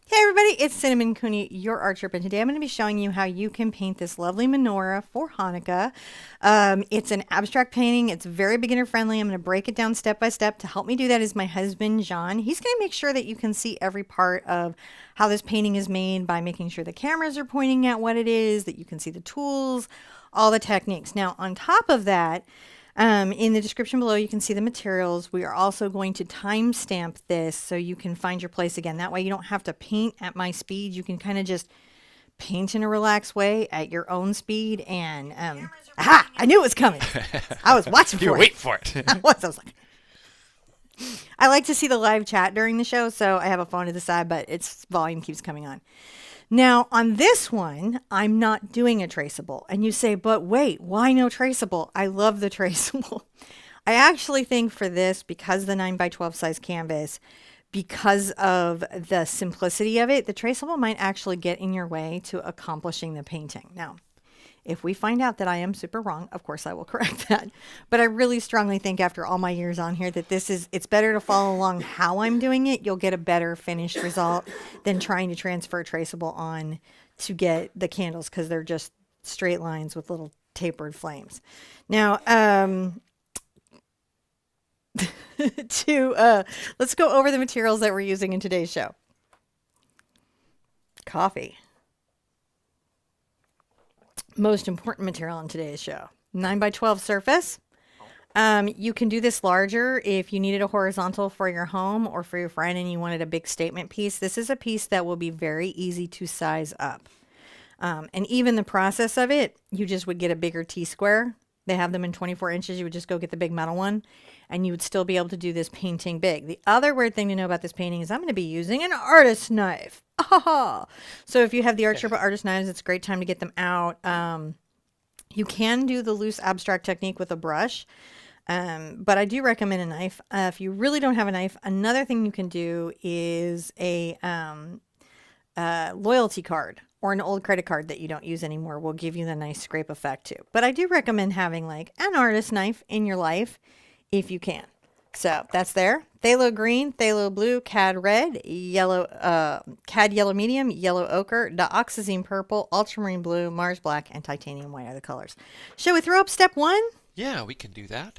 Hey everybody, it's Cinnamon Cooney, your Art Sherpa, and today I'm going to be showing you how you can paint this lovely menorah for Hanukkah. It's an abstract painting. It's very beginner friendly. I'm going to break it down step by step. To help me do that is my husband, John. He's going to make sure that you can see every part of how this painting is made by making sure the cameras are pointing at what it is, that you can see the tools, all the techniques. Now, on top of that, in the description below, you can see the materials. We are also going to timestamp this so you can find your place again. That way you don't have to paint at my speed. You can kind of just paint in a relaxed way at your own speed. And, aha! I knew it was coming. I was watching for it. You wait for it. I was like, I like to see the live chat during the show, so I have a phone to the side, but its volume keeps coming on. Now, on this one, I'm not doing a traceable. And you say, but wait, why no traceable? I love the traceable. I actually think for this, because the 9x12 size canvas, because of the simplicity of it, the traceable might actually get in your way to accomplishing the painting. Now, if we find out that I am super wrong, of course I will correct that. But I really strongly think after all my years on here that it's better to follow along how I'm doing it. You'll get a better finished result than trying to transfer traceable on to get the candles, because they're just straight lines with little tapered flames. Now, let's go over the materials that we're using in today's show. Coffee. Most important material in today's show. 9x12 surface. You can do this larger if you needed a horizontal for your home or for your friend and you wanted a big statement piece. This is a piece that will be very easy to size up. And even the process of it, you just would get a bigger T-square. They have them in 24 inches. You would just go get the big metal one and you would still be able to do this painting big. The other weird thing to know about this painting is I'm going to be using an artist knife. Oh, so if you have the Art Sherpa artist knives, it's a great time to get them out. You can do the loose abstract technique with a brush, but I do recommend a knife. If you really don't have a knife, another thing you can do is a loyalty card or an old credit card that you don't use anymore will give you the nice scrape effect too. But I do recommend having like an artist knife in your life if you can. So that's there. Phthalo green, phthalo blue, cad red, yellow, cad yellow medium, yellow ochre, dioxazine purple, ultramarine blue, Mars black, and titanium white are the colors. Shall we throw up step one? Yeah, we can do that.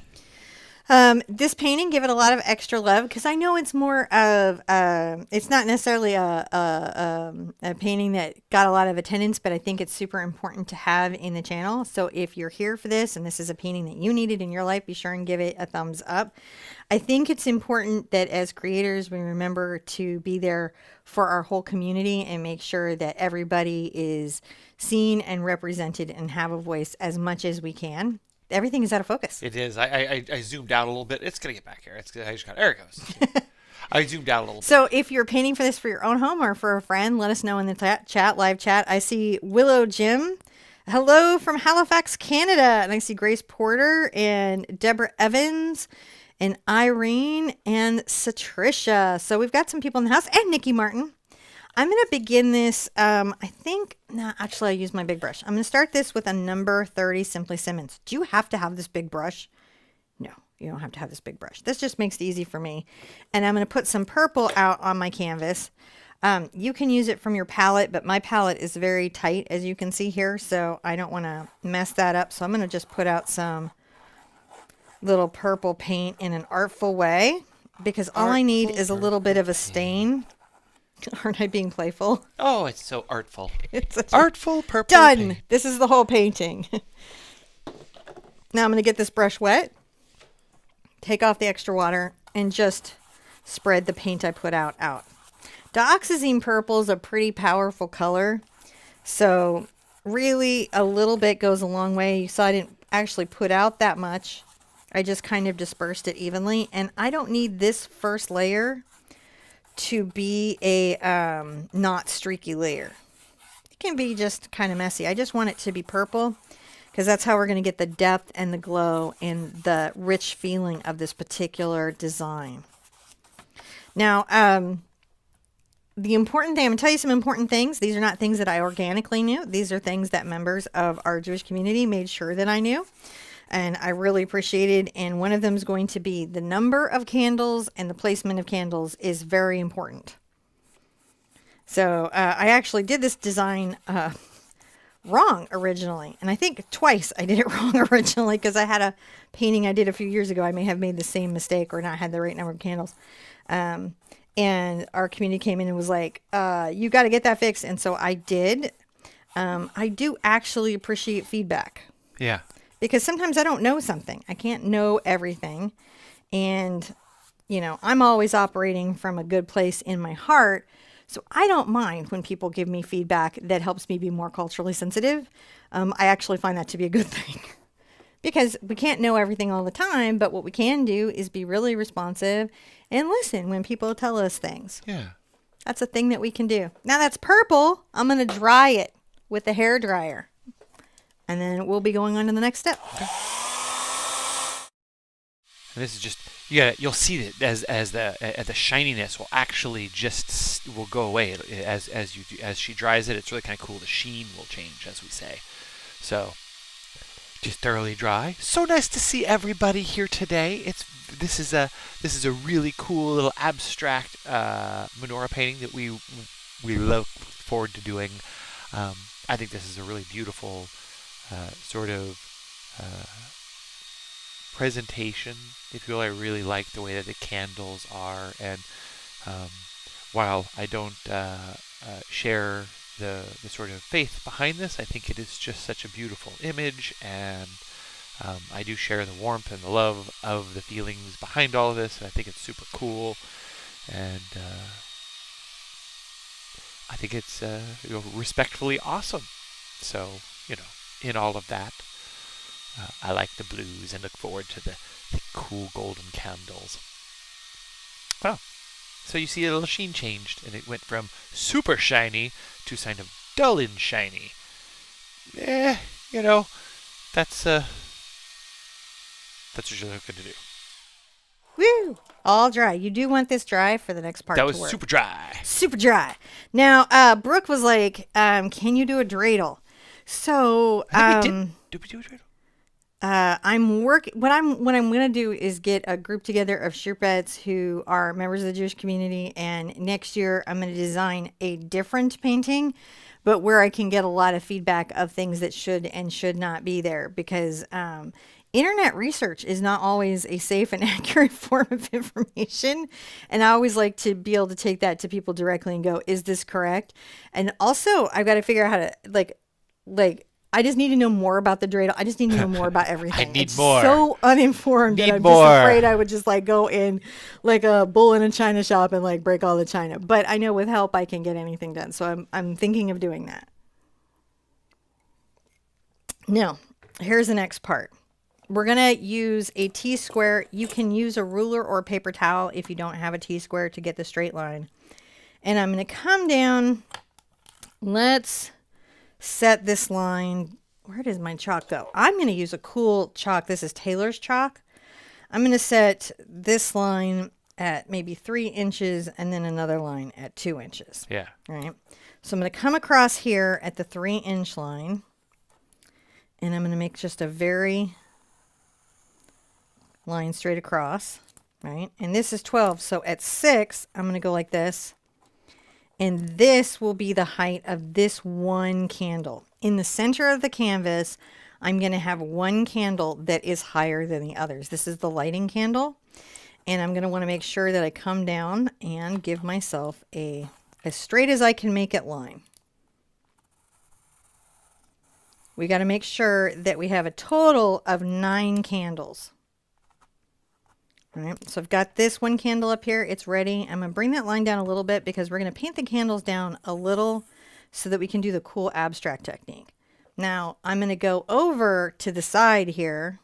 This painting, give it a lot of extra love because I know it's more of, it's not necessarily a painting that got a lot of attendance, but I think it's super important to have in the channel. So if you're here for this and this is a painting that you needed in your life, be sure and give it a thumbs up. I think it's important that as creators, we remember to be there for our whole community and make sure that everybody is seen and represented and have a voice as much as we can. Everything is out of focus. It is. I zoomed out a little bit. It's gonna get back here. I just got. There it goes. I zoomed out a little bit. So if you're painting for this for your own home or for a friend, let us know in the chat, live chat. I see Willow Jim. Hello from Halifax, Canada. And I see Grace Porter and Deborah Evans and Irene and Satricia. So we've got some people in the house and Nikki Martin. I'm going to begin this, actually I use my big brush. I'm going to start this with a number 30 Simply Simmons. Do you have to have this big brush? No, you don't have to have this big brush. This just makes it easy for me. And I'm going to put some purple out on my canvas. You can use it from your palette, but my palette is very tight, as you can see here, so I don't want to mess that up. So I'm going to just put out some little purple paint in an artful way, because all I need is a little bit of a stain. Aren't I being playful? Oh, it's so artful. It's artful purple done. paint. This is the whole painting. Now I'm going to get this brush wet, take off the extra water, and just spread the paint I put out. Dioxazine purple is a pretty powerful color, so really a little bit goes a long way. You saw I didn't actually put out that much. I just kind of dispersed it evenly, and I don't need this first layer to be a not streaky layer. It can be just kind of messy. I just want it to be purple because that's how we're going to get the depth and the glow and the rich feeling of this particular design. Now, the important thing, I'm going to tell you some important things. These are not things that I organically knew. These are things that members of our Jewish community made sure that I knew. And I really appreciated, and one of them is going to be the number of candles and the placement of candles is very important. So I actually did this design wrong originally. And I think twice I did it wrong originally because I had a painting I did a few years ago. I may have made the same mistake or not had the right number of candles. And our community came in and was like, you got to get that fixed. And so I did. I do actually appreciate feedback. Yeah. Because sometimes I don't know something. I can't know everything. And, you know, I'm always operating from a good place in my heart. So I don't mind when people give me feedback that helps me be more culturally sensitive. I actually find that to be a good thing. Because we can't know everything all the time, but what we can do is be really responsive and listen when people tell us things. Yeah. That's a thing that we can do. Now that's purple. I'm going to dry it with a hair dryer. And then we'll be going on to the next step. Okay. And this is just, you'll see that as the shininess will actually will go away as she dries it. It's really kind of cool. The sheen will change, as we say. So just thoroughly dry. So nice to see everybody here today. This is a really cool little abstract menorah painting that we look forward to doing. I think this is a really beautiful sort of presentation, if you will. I really like the way that the candles are, and while I don't share the sort of faith behind this, I think it is just such a beautiful image, and I do share the warmth and the love of the feelings behind all of this, and I think it's super cool, and I think it's respectfully awesome. So, in all of that, I like the blues and look forward to the cool golden candles. Oh, so you see a little sheen changed, and it went from super shiny to kind of dull and shiny. That's what you're looking to do. Woo! All dry. You do want this dry for the next part. That was super dry. Super dry. Now, Brooke was like, "Can you do a dreidel?" So, Did we do a dreidel? I'm working. What I'm going to do is get a group together of Sherpas who are members of the Jewish community, and next year I'm going to design a different painting, but where I can get a lot of feedback of things that should and should not be there, because internet research is not always a safe and accurate form of information, and I always like to be able to take that to people directly and go, "Is this correct?" And also, I've got to figure out how to like. I just need to know more about the dreidel. I just need to know more about everything. I need it's more. So uninformed that I'm just afraid I would just like go in like a bull in a china shop and like break all the china. But I know with help I can get anything done. So I'm thinking of doing that. Now, here's the next part. We're going to use a T-square. You can use a ruler or a paper towel if you don't have a T-square to get the straight line. And I'm going to come down. Let's set this line. Where does my chalk go? I'm going to use a cool chalk. This is Taylor's chalk. I'm going to set this line at maybe 3 inches and then another line at 2 inches. Yeah. All right. So I'm going to come across here at the 3-inch line, and I'm going to make just a very line straight across, right? And this is 12. So at 6, I'm going to go like this. And this will be the height of this one candle. In the center of the canvas, I'm going to have one candle that is higher than the others. This is the lighting candle. And I'm going to want to make sure that I come down and give myself as straight as I can make it line. We got to make sure that we have a total of 9 candles. All right, so I've got this one candle up here. It's ready. I'm going to bring that line down a little bit because we're going to paint the candles down a little so that we can do the cool abstract technique. Now, I'm going to go over to the side here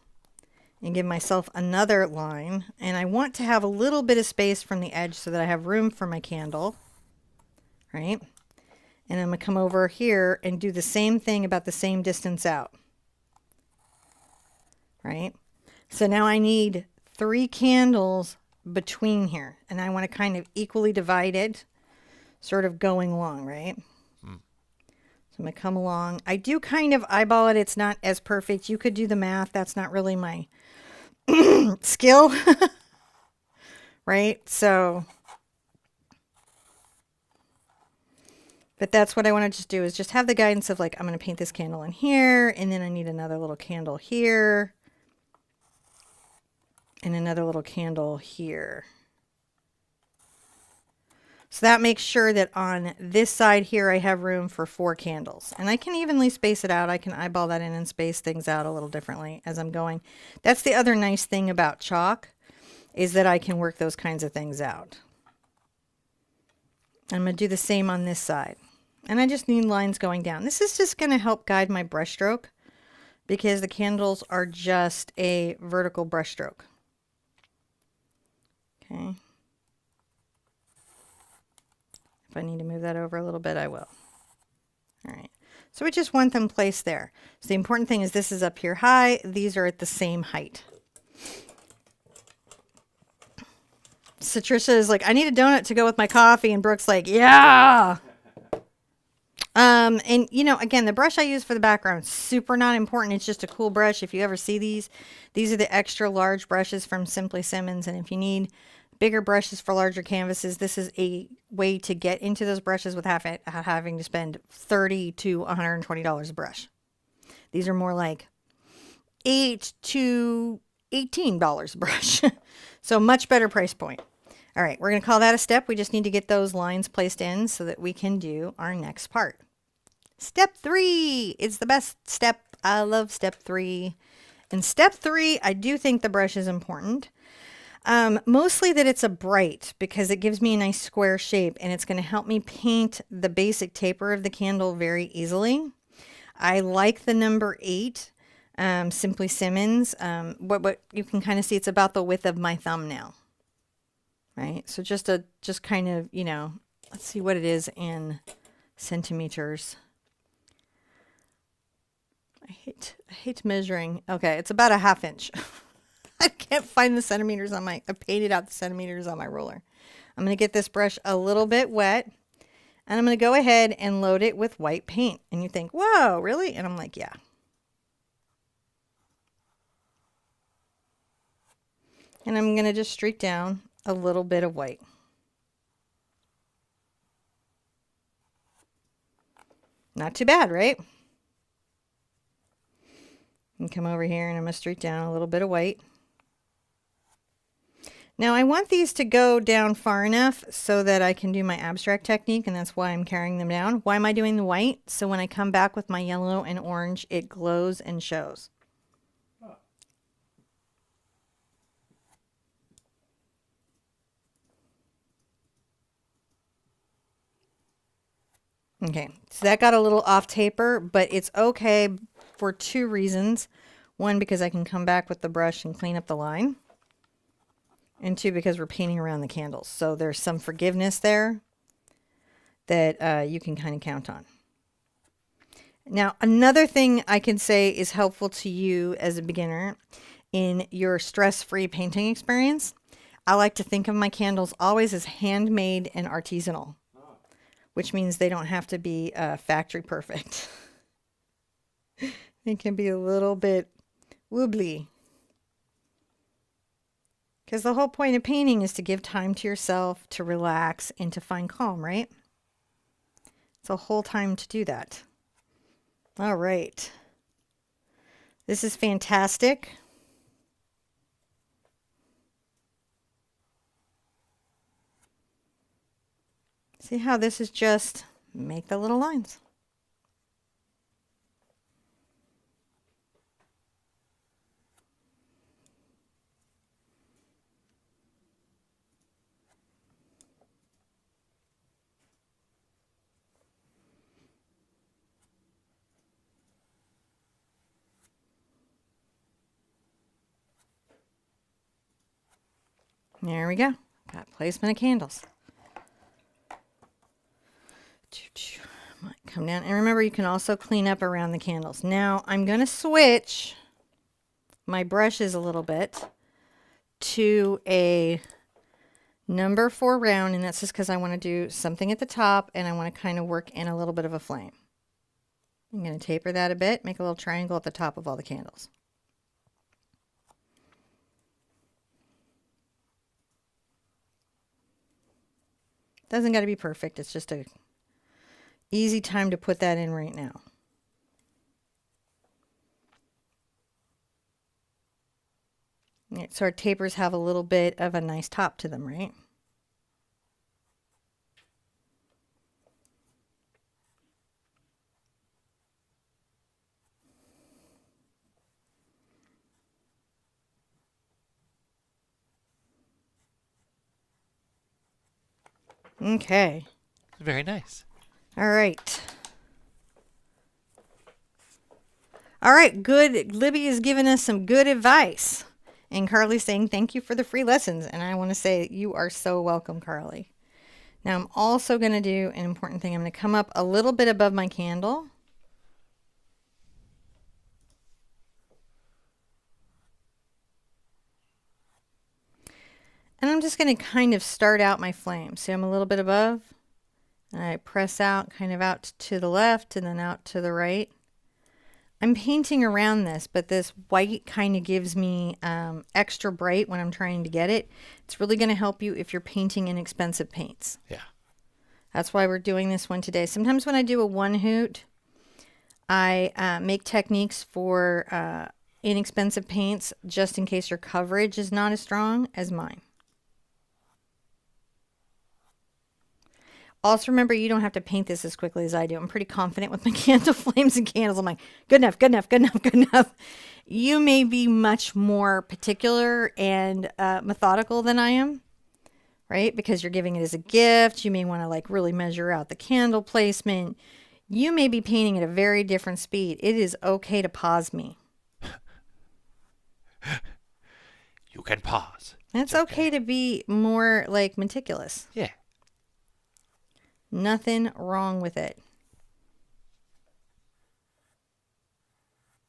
and give myself another line. And I want to have a little bit of space from the edge so that I have room for my candle. Right? And I'm going to come over here and do the same thing about the same distance out. Right? So now I need 3 candles between here, and I want to kind of equally divide it, sort of going along, right? So I'm going to come along. I do kind of eyeball it. It's not as perfect. You could do the math. That's not really my skill, right? So But that's what I want to just do, is just have the guidance of like, I'm going to paint this candle in here, and then I need another little candle here, and another little candle here. So that makes sure that on this side here, I have room for 4 candles. And I can evenly space it out. I can eyeball that in and space things out a little differently as I'm going. That's the other nice thing about chalk, is that I can work those kinds of things out. I'm going to do the same on this side. And I just need lines going down. This is just going to help guide my brush stroke, because the candles are just a vertical brush stroke. Okay. If I need to move that over a little bit, I will. All right. So we just want them placed there. So the important thing is this is up here high. These are at the same height. So Trisha is like, I need a donut to go with my coffee. And Brooke's like, yeah. And you know, again, the brush I use for the background, super not important. It's just a cool brush. If you ever see these are the extra large brushes from Simply Simmons. And if you need bigger brushes for larger canvases, this is a way to get into those brushes without having to spend $30 to $120 a brush. These are more like $8 to $18 a brush. So much better price point. All right, we're going to call that a step. We just need to get those lines placed in so that we can do our next part. Step 3 is the best step. I love step 3. In step 3, I do think the brush is important. Mostly that it's a bright, because it gives me a nice square shape, and it's going to help me paint the basic taper of the candle very easily. I like the number 8, Simply Simmons. What you can kind of see, it's about the width of my thumbnail. Right? So just kind of, you know, let's see what it is in centimeters. I hate measuring. Okay, it's about a 1/2 inch. I can't find the centimeters on I painted out the centimeters on my ruler. I'm going to get this brush a little bit wet, and I'm going to go ahead and load it with white paint. And you think, whoa, really? And I'm like, yeah. And I'm going to just streak down a little bit of white. Not too bad, right? And come over here, and I'm going to streak down a little bit of white. Now I want these to go down far enough so that I can do my abstract technique, and that's why I'm carrying them down. Why am I doing the white? So when I come back with my yellow and orange, it glows and shows. Okay, so that got a little off taper, but it's okay for 2 reasons. 1, because I can come back with the brush and clean up the line. And 2, because we're painting around the candles. So there's some forgiveness there that you can kind of count on. Now, another thing I can say is helpful to you as a beginner in your stress-free painting experience. I like to think of my candles always as handmade and artisanal, which means they don't have to be factory perfect. They can be a little bit wobbly. Because the whole point of painting is to give time to yourself, to relax, and to find calm, right? It's a whole time to do that. All right. This is fantastic. See how this is just make the little lines. There we go. Got placement of candles. Might come down. And remember, you can also clean up around the candles. Now, I'm going to switch my brushes a little bit to a number 4 round. And that's just because I want to do something at the top, and I want to kind of work in a little bit of a flame. I'm going to taper that a bit, make a little triangle at the top of all the candles. Doesn't got to be perfect. It's just a Easy time to put that in right now. Right, so our tapers have a little bit of a nice top to them, right? Okay. Very nice. All right. All right, good. Libby has given us some good advice. And Carly's saying, thank you for the free lessons. And I want to say, you are so welcome, Carly. Now, I'm also going to do an important thing. I'm going to come up a little bit above my candle. And I'm just going to kind of start out my flame. See, I'm a little bit above. And I press out, kind of out to the left and then out to the right. I'm painting around this, but this white kind of gives me extra bright when I'm trying to get it. It's really going to help you if you're painting inexpensive paints. Yeah. That's why we're doing this one today. Sometimes when I do a one hoot, I make techniques for inexpensive paints just in case your coverage is not as strong as mine. Also, remember, you don't have to paint this as quickly as I do. I'm pretty confident with my candle flames and candles. I'm like, good enough, good enough, good enough, good enough. You may be much more particular and methodical than I am, right? Because you're giving it as a gift. You may want to like really measure out the candle placement. You may be painting at a very different speed. It is okay to pause me. You can pause. It's okay to be more like meticulous. Yeah. Nothing wrong with it.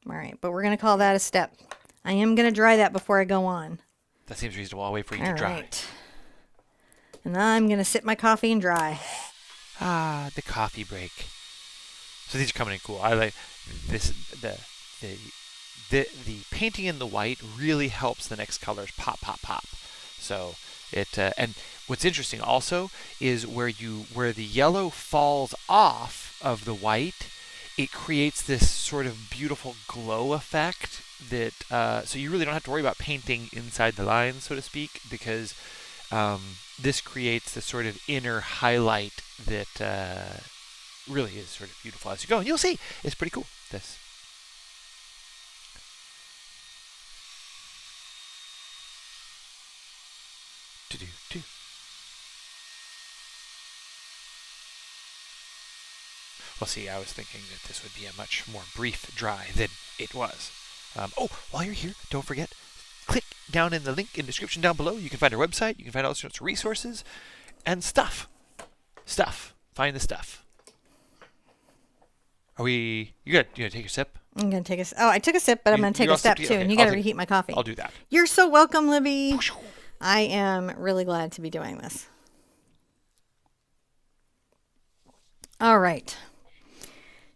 All right, but we're going to call that a step. I am going to dry that before I go on. That seems reasonable. I'll wait for you to dry. Right. And I'm going to sip my coffee and dry. Ah, the coffee break. So these are coming in cool. I like this. The painting in the white really helps the next colors pop, pop, pop. So it and what's interesting also is where the yellow falls off of the white, it creates this sort of beautiful glow effect that so you really don't have to worry about painting inside the lines, so to speak, because this creates this sort of inner highlight that really is sort of beautiful as you go. And you'll see, it's pretty cool. This. Do. Well, see, I was thinking that this would be a much more brief dry than it was. Oh, while you're here, don't forget, click down in the link in the description down below. You can find our website. You can find all sorts of resources and stuff. Find the stuff. Are we... You good? You gonna take your sip? I'm going to take a... Oh, I took a sip, but I'm going to take a step too. Okay, and you got to reheat my coffee. I'll do that. You're so welcome, Libby. I am really glad to be doing this. All right.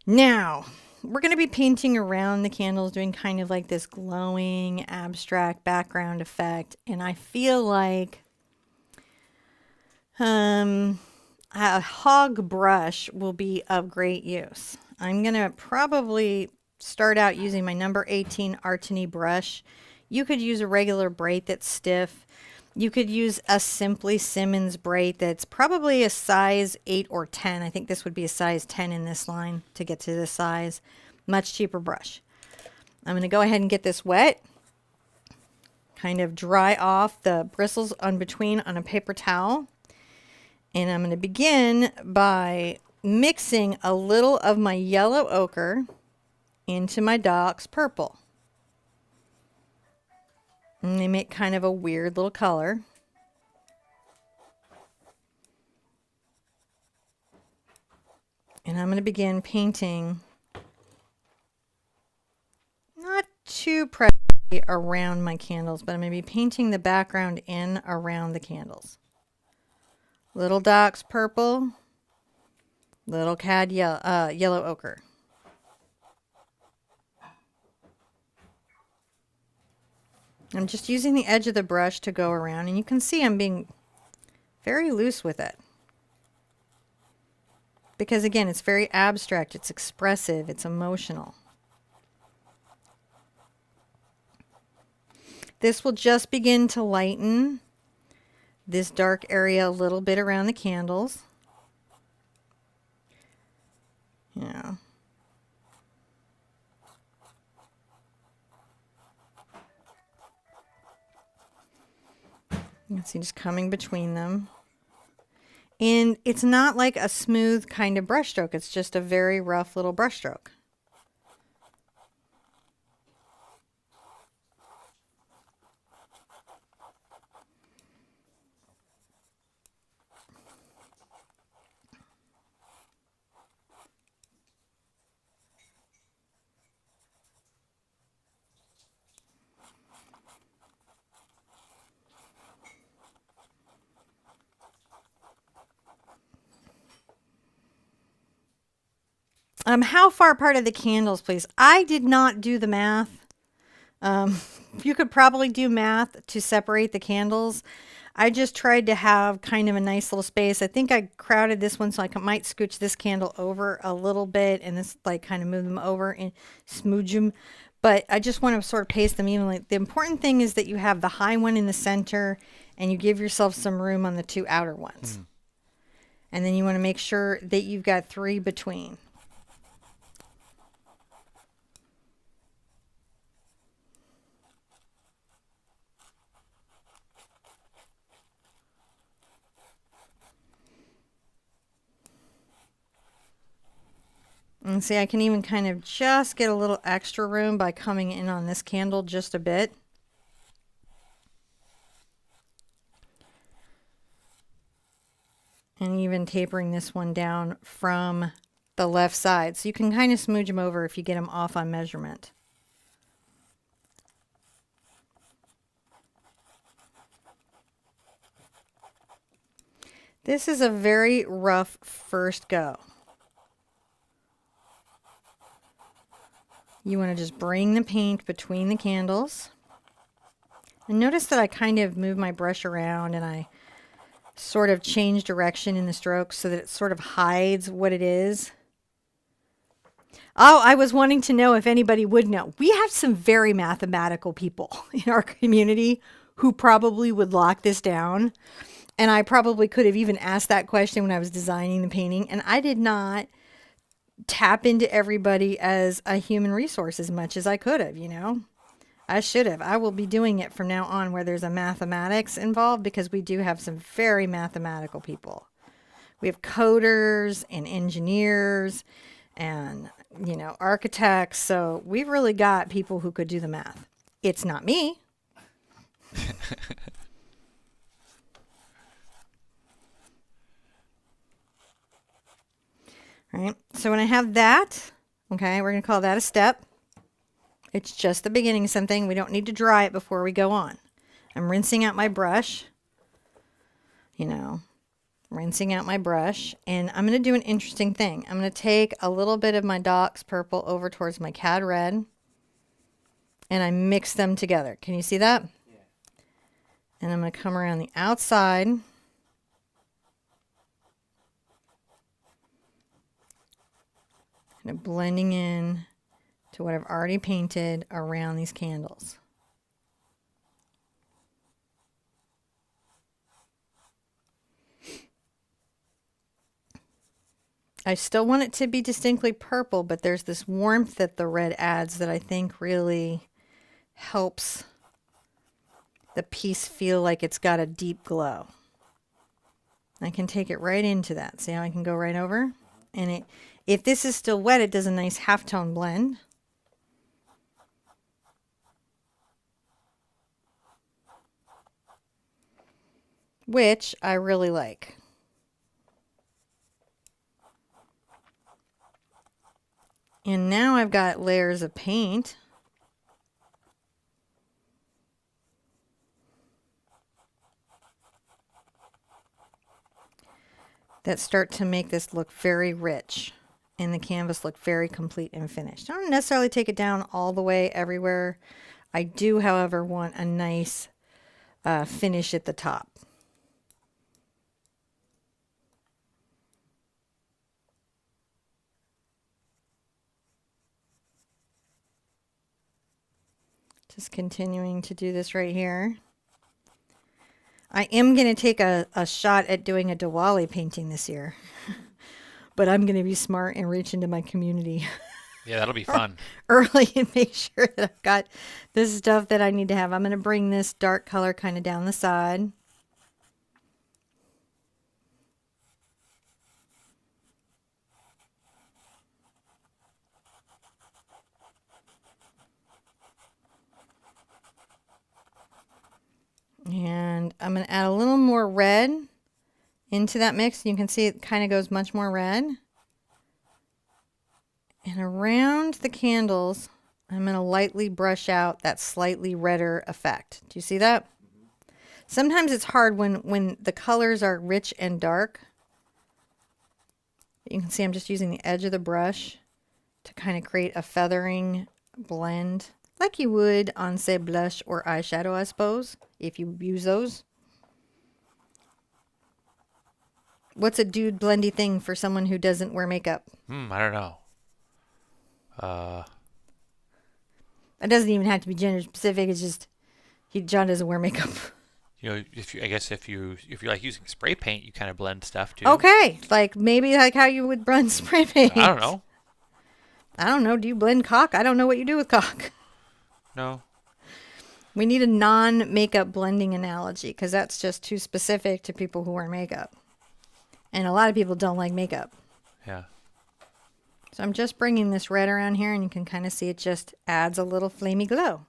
Now, we're going to be painting around the candles, doing kind of like this glowing, abstract background effect. And I feel like a hog brush will be of great use. I'm going to probably start out using my number 18 Artini brush. You could use a regular braid that's stiff. You could use a Simply Simmons braid that's probably a size 8 or 10. I think this would be a size 10 in this line to get to this size. Much cheaper brush. I'm going to go ahead and get this wet. Kind of dry off the bristles on between on a paper towel. And I'm going to begin by mixing a little of my yellow ochre into my Doc's purple. And they make kind of a weird little color. And I'm going to begin painting not too pressy around my candles, but I'm going to be painting the background in around the candles. Little Doc's purple, little cad yellow ochre. I'm just using the edge of the brush to go around, and you can see I'm being very loose with it. because again, it's very abstract, it's expressive, it's emotional. This will just begin to lighten this dark area a little bit around the candles. Yeah. You can see just coming between them. And it's not like a smooth kind of brushstroke. It's just a very rough little brushstroke. How far apart are the candles, please? I did not do the math. You could probably do math to separate the candles. I just tried to have kind of a nice little space. I think I crowded this one so I might scooch this candle over a little bit and this like kind of move them over and smooch them. But I just want to sort of paste them evenly. The important thing is that you have the high one in the center and you give yourself some room on the two outer ones. And then you want to make sure that you've got 3 between. And see, I can even kind of just get a little extra room by coming in on this candle just a bit. And even tapering this one down from the left side. So you can kind of smooch them over if you get them off on measurement. This is a very rough first go. You want to just bring the paint between the candles. And notice that I kind of move my brush around and I sort of change direction in the strokes so that it sort of hides what it is. Oh, I was wanting to know if anybody would know. We have some very mathematical people in our community who probably would lock this down. And I probably could have even asked that question when I was designing the painting. And I did not tap into everybody as a human resource as much as I could have, you know. I should have. I will be doing it from now on where there's a mathematics involved because we do have some very mathematical people. We have coders and engineers and, you know, architects. So we've really got people who could do the math. It's not me. All right, so when I have that, okay, we're going to call that a step. It's just the beginning of something. We don't need to dry it before we go on. I'm rinsing out my brush, you know, rinsing out my brush. And I'm going to do an interesting thing. I'm going to take a little bit of my Doc's purple over towards my Cad red. And I mix them together. Can you see that? Yeah. And I'm going to come around the outside. Kind of blending in to what I've already painted around these candles. I still want it to be distinctly purple, but there's this warmth that the red adds that I think really helps the piece feel like it's got a deep glow. I can take it right into that. See how I can go right over? And if this is still wet, it does a nice halftone blend. Which I really like. And now I've got layers of paint. That start to make this look very rich and the canvas look very complete and finished. I don't necessarily take it down all the way everywhere. I do, however, want a nice finish at the top. Just continuing to do this right here. I am going to take a shot at doing a Diwali painting this year. But I'm going to be smart and reach into my community Yeah, that'll be fun. early and make sure that I've got this stuff that I need to have. I'm going to bring this dark color kind of down the side. And I'm going to add a little more red into that mix. You can see it kind of goes much more red. And around the candles, I'm going to lightly brush out that slightly redder effect. Do you see that? Sometimes it's hard when the colors are rich and dark. You can see I'm just using the edge of the brush to kind of create a feathering blend, like you would on, say, blush or eyeshadow, I suppose, if you use those. What's a dude blendy thing for someone who doesn't wear makeup? I don't know. It doesn't even have to be gender specific. It's just John doesn't wear makeup. You know, if you like using spray paint, you kind of blend stuff too. Okay, like maybe like how you would blend spray paint. I don't know. I don't know. Do you blend caulk? I don't know what you do with caulk. No. We need a non-makeup blending analogy because that's just too specific to people who wear makeup. And a lot of people don't like makeup. Yeah. So I'm just bringing this red around here, and you can kind of see it just adds a little flamey glow.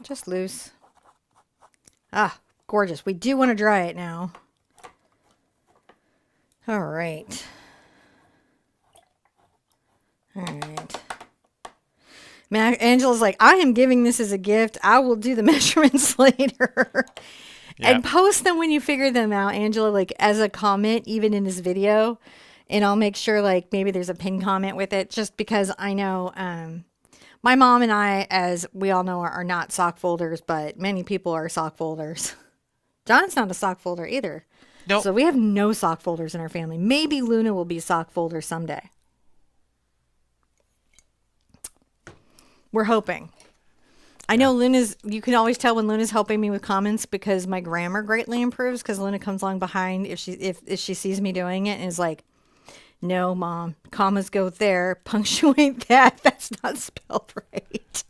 Just loose. Ah, gorgeous. We do want to dry it now. All right. All right. Angela's like, I am giving this as a gift. I will do the measurements later. Yeah. And post them when you figure them out, Angela, like as a comment, even in this video. And I'll make sure like maybe there's a pinned comment with it, just because I know my mom and I, as we all know, are not sock folders, but many people are sock folders. John's not a sock folder either. Nope. So we have no sock folders in our family. Maybe Luna will be a sock folder someday. We're hoping. I know Luna's, you can always tell when Luna's helping me with comments because my grammar greatly improves because Luna comes along behind if she sees me doing it and is like, no, Mom, commas go there, punctuate that. That's not spelled right.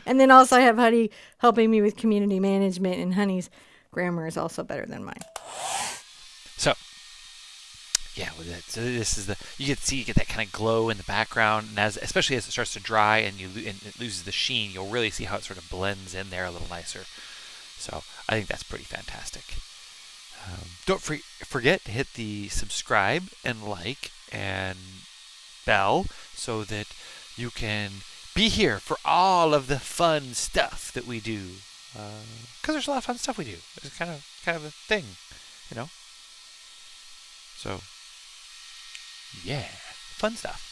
And then also I have Honey helping me with community management, and Honey's grammar is also better than mine. So, yeah, so this is you get that kind of glow in the background, and especially as it starts to dry and it loses the sheen, you'll really see how it sort of blends in there a little nicer. So I think that's pretty fantastic. Don't forget to hit the subscribe and like and bell so that you can be here for all of the fun stuff that we do. Because there's a lot of fun stuff we do. It's kind of a thing, you know. So, yeah, fun stuff.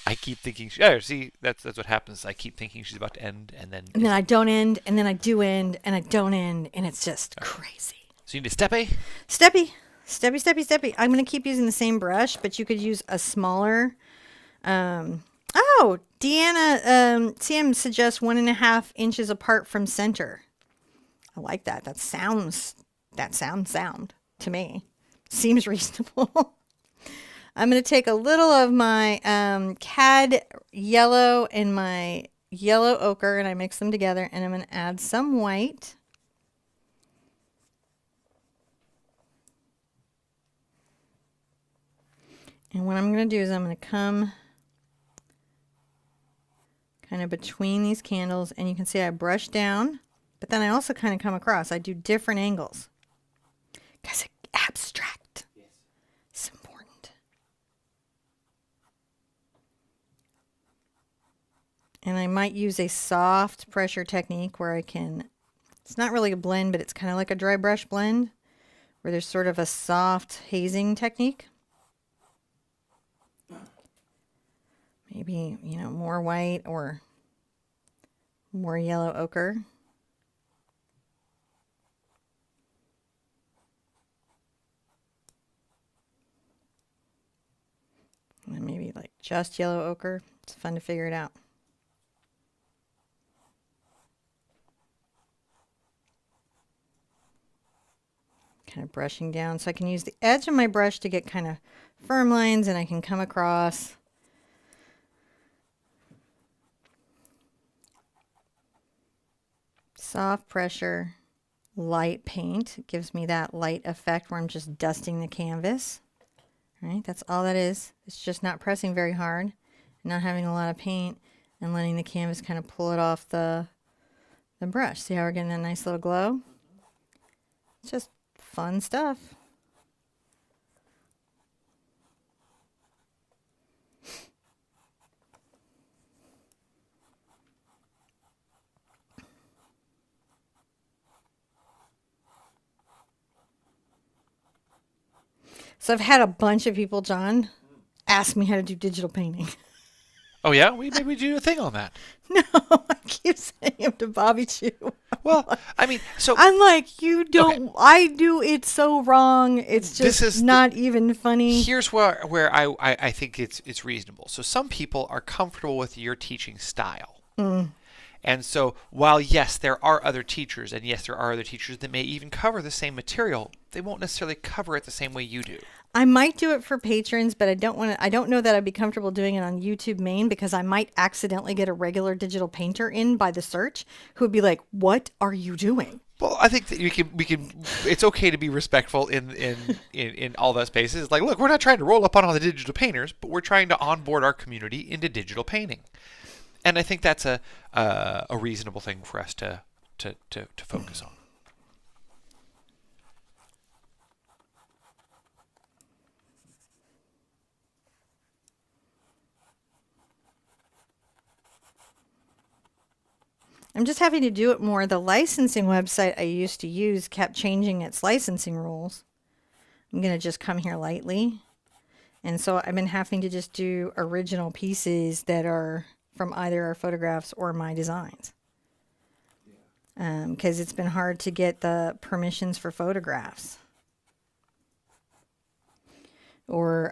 I keep thinking. See, that's what happens. I keep thinking she's about to end, and then I don't end, and then I do end, and I don't end, and it's just crazy. So you need a steppy. Steppy. I'm going to keep using the same brush, but you could use a smaller. Oh, Deanna, Sam suggests 1.5 inches apart from center. I like that. That sound to me. Seems reasonable. I'm going to take a little of my cad yellow and my yellow ochre, and I mix them together, and I'm going to add some white. And what I'm going to do is I'm going to come kind of between these candles, and you can see I brush down, but then I also kind of come across. I do different angles. Because it's abstract. Yes. It's important. And I might use a soft pressure technique where I can, it's not really a blend, but it's kind of like a dry brush blend, where there's sort of a soft hazing technique. Maybe, more white or More yellow ochre. And maybe like just yellow ochre. It's fun to figure it out. Kind of brushing down so I can use the edge of my brush to get kind of firm lines, and I can come across. Soft pressure, light paint. It gives me that light effect where I'm just dusting the canvas. All right, that's all that is. It's just not pressing very hard, not having a lot of paint, and letting the canvas kind of pull it off the brush. See how we're getting a nice little glow? It's just fun stuff. So I've had a bunch of people, John, ask me how to do digital painting. Oh yeah, maybe we do a thing on that. No, I keep saying I'm to Bobby too. Well, I mean, so I'm like, you don't. Okay. I do it so wrong. It's just not even funny. Here's where I think it's reasonable. So some people are comfortable with your teaching style. And so while, yes, there are other teachers, and yes, there are other teachers that may even cover the same material, they won't necessarily cover it the same way you do. I might do it for patrons, but I don't know that I'd be comfortable doing it on YouTube main, because I might accidentally get a regular digital painter in by the search who would be like, "What are you doing?" Well, I think that we can. It's okay to be respectful in all those spaces. It's like, look, we're not trying to roll up on all the digital painters, but we're trying to onboard our community into digital painting. And I think that's a reasonable thing for us to focus on. I'm just having to do it more. The licensing website I used to use kept changing its licensing rules. I'm going to just come here lightly. And so I've been having to just do original pieces that are from either our photographs or my designs. Because it's been hard to get the permissions for photographs. Or,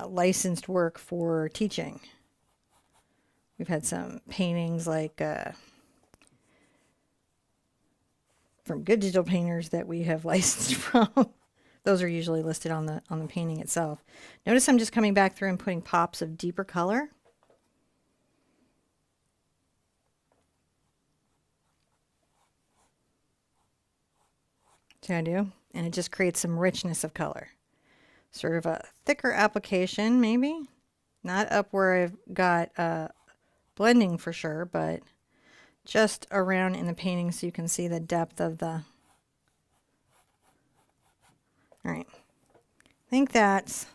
licensed work for teaching. We've had some paintings like from good digital painters that we have licensed from. Those are usually listed on the painting itself. Notice I'm just coming back through and putting pops of deeper color. See what I do? And it just creates some richness of color. Sort of a thicker application, maybe. Not up where I've got blending for sure, but just around in the painting so you can see the depth of the... All right. I think that's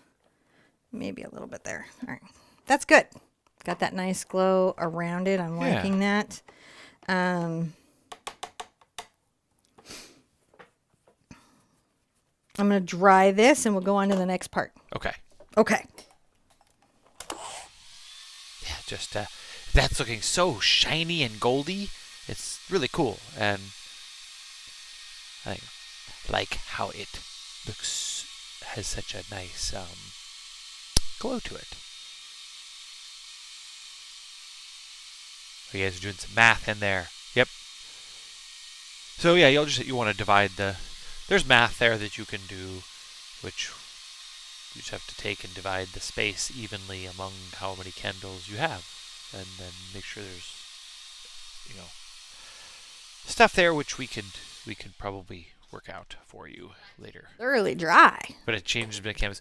maybe a little bit there. All right. That's good. Got that nice glow around it. I'm liking that. I'm going to dry this and we'll go on to the next part. Okay. Okay. Yeah, just that's looking so shiny and goldy. It's really cool, and I like how it looks, has such a nice glow to it. You guys are doing some math in there. Yep. So yeah, you want to divide there's math there that you can do, which you just have to take and divide the space evenly among how many candles you have, and then make sure there's stuff there which we could probably work out for you later. Thoroughly dry. But it changes the canvas.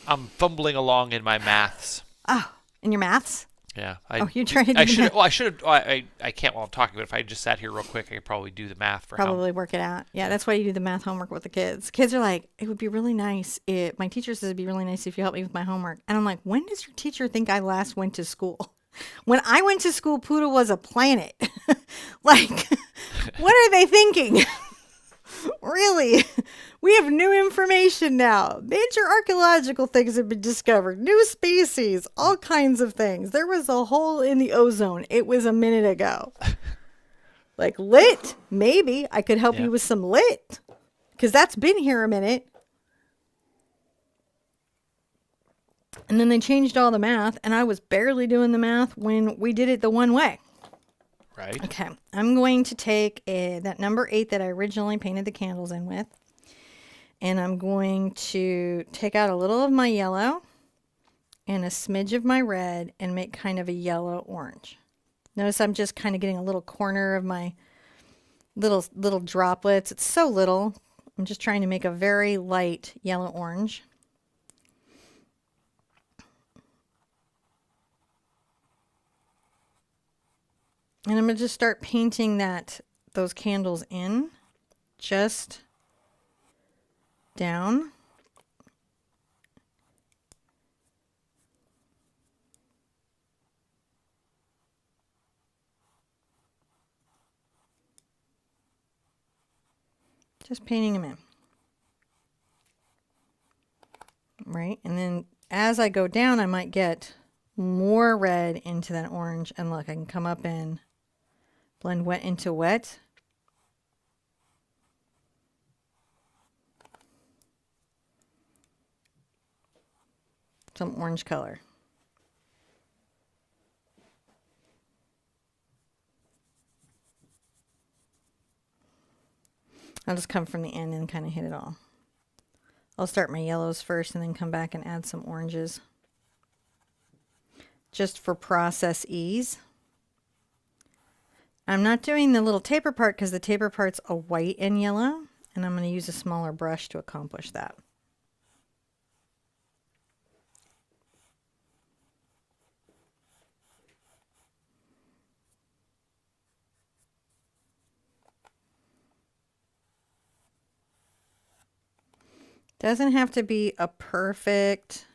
I'm fumbling along in my maths. Oh, in your maths? Yeah. You're trying to do I should have. I can't while I'm talking, but if I just sat here real quick, I could probably do the math for work it out. Yeah, that's why you do the math homework with the kids. Kids are like, it would be really nice. My teacher says it'd be really nice if you help me with my homework. And I'm like, when does your teacher think I last went to school? When I went to school, Pluto was a planet. Like, what are they thinking? Really? We have new information now. Major archaeological things have been discovered. New species, all kinds of things. There was a hole in the ozone. It was a minute ago. Like lit? Maybe I could help Yeah. you with some lit. Because that's been here a minute. And then they changed all the math, and I was barely doing the math when we did it the one way. Right. Okay, I'm going to take that number 8 that I originally painted the candles in with, and I'm going to take out a little of my yellow and a smidge of my red and make kind of a yellow-orange. Notice I'm just kind of getting a little corner of my little droplets. It's so little. I'm just trying to make a very light yellow-orange. And I'm going to just start painting those candles in, just down. Just painting them in. Right? And then as I go down, I might get more red into that orange. And look, I can come up and blend wet into wet. Some orange color. I'll just come from the end and kind of hit it all. I'll start my yellows first and then come back and add some oranges. Just for process ease. I'm not doing the little taper part because the taper part's a white and yellow, and I'm going to use a smaller brush to accomplish that. Doesn't have to be a perfect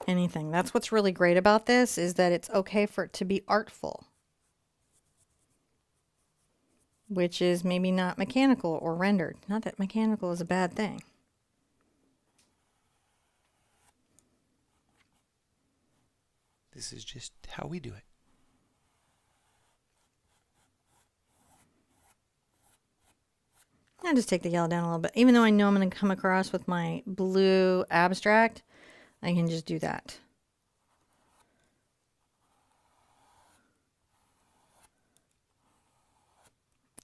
anything. That's what's really great about this, is that it's okay for it to be artful. Which is maybe not mechanical or rendered. Not that mechanical is a bad thing. This is just how we do it. I'll just take the yellow down a little bit. Even though I know I'm going to come across with my blue abstract, I can just do that.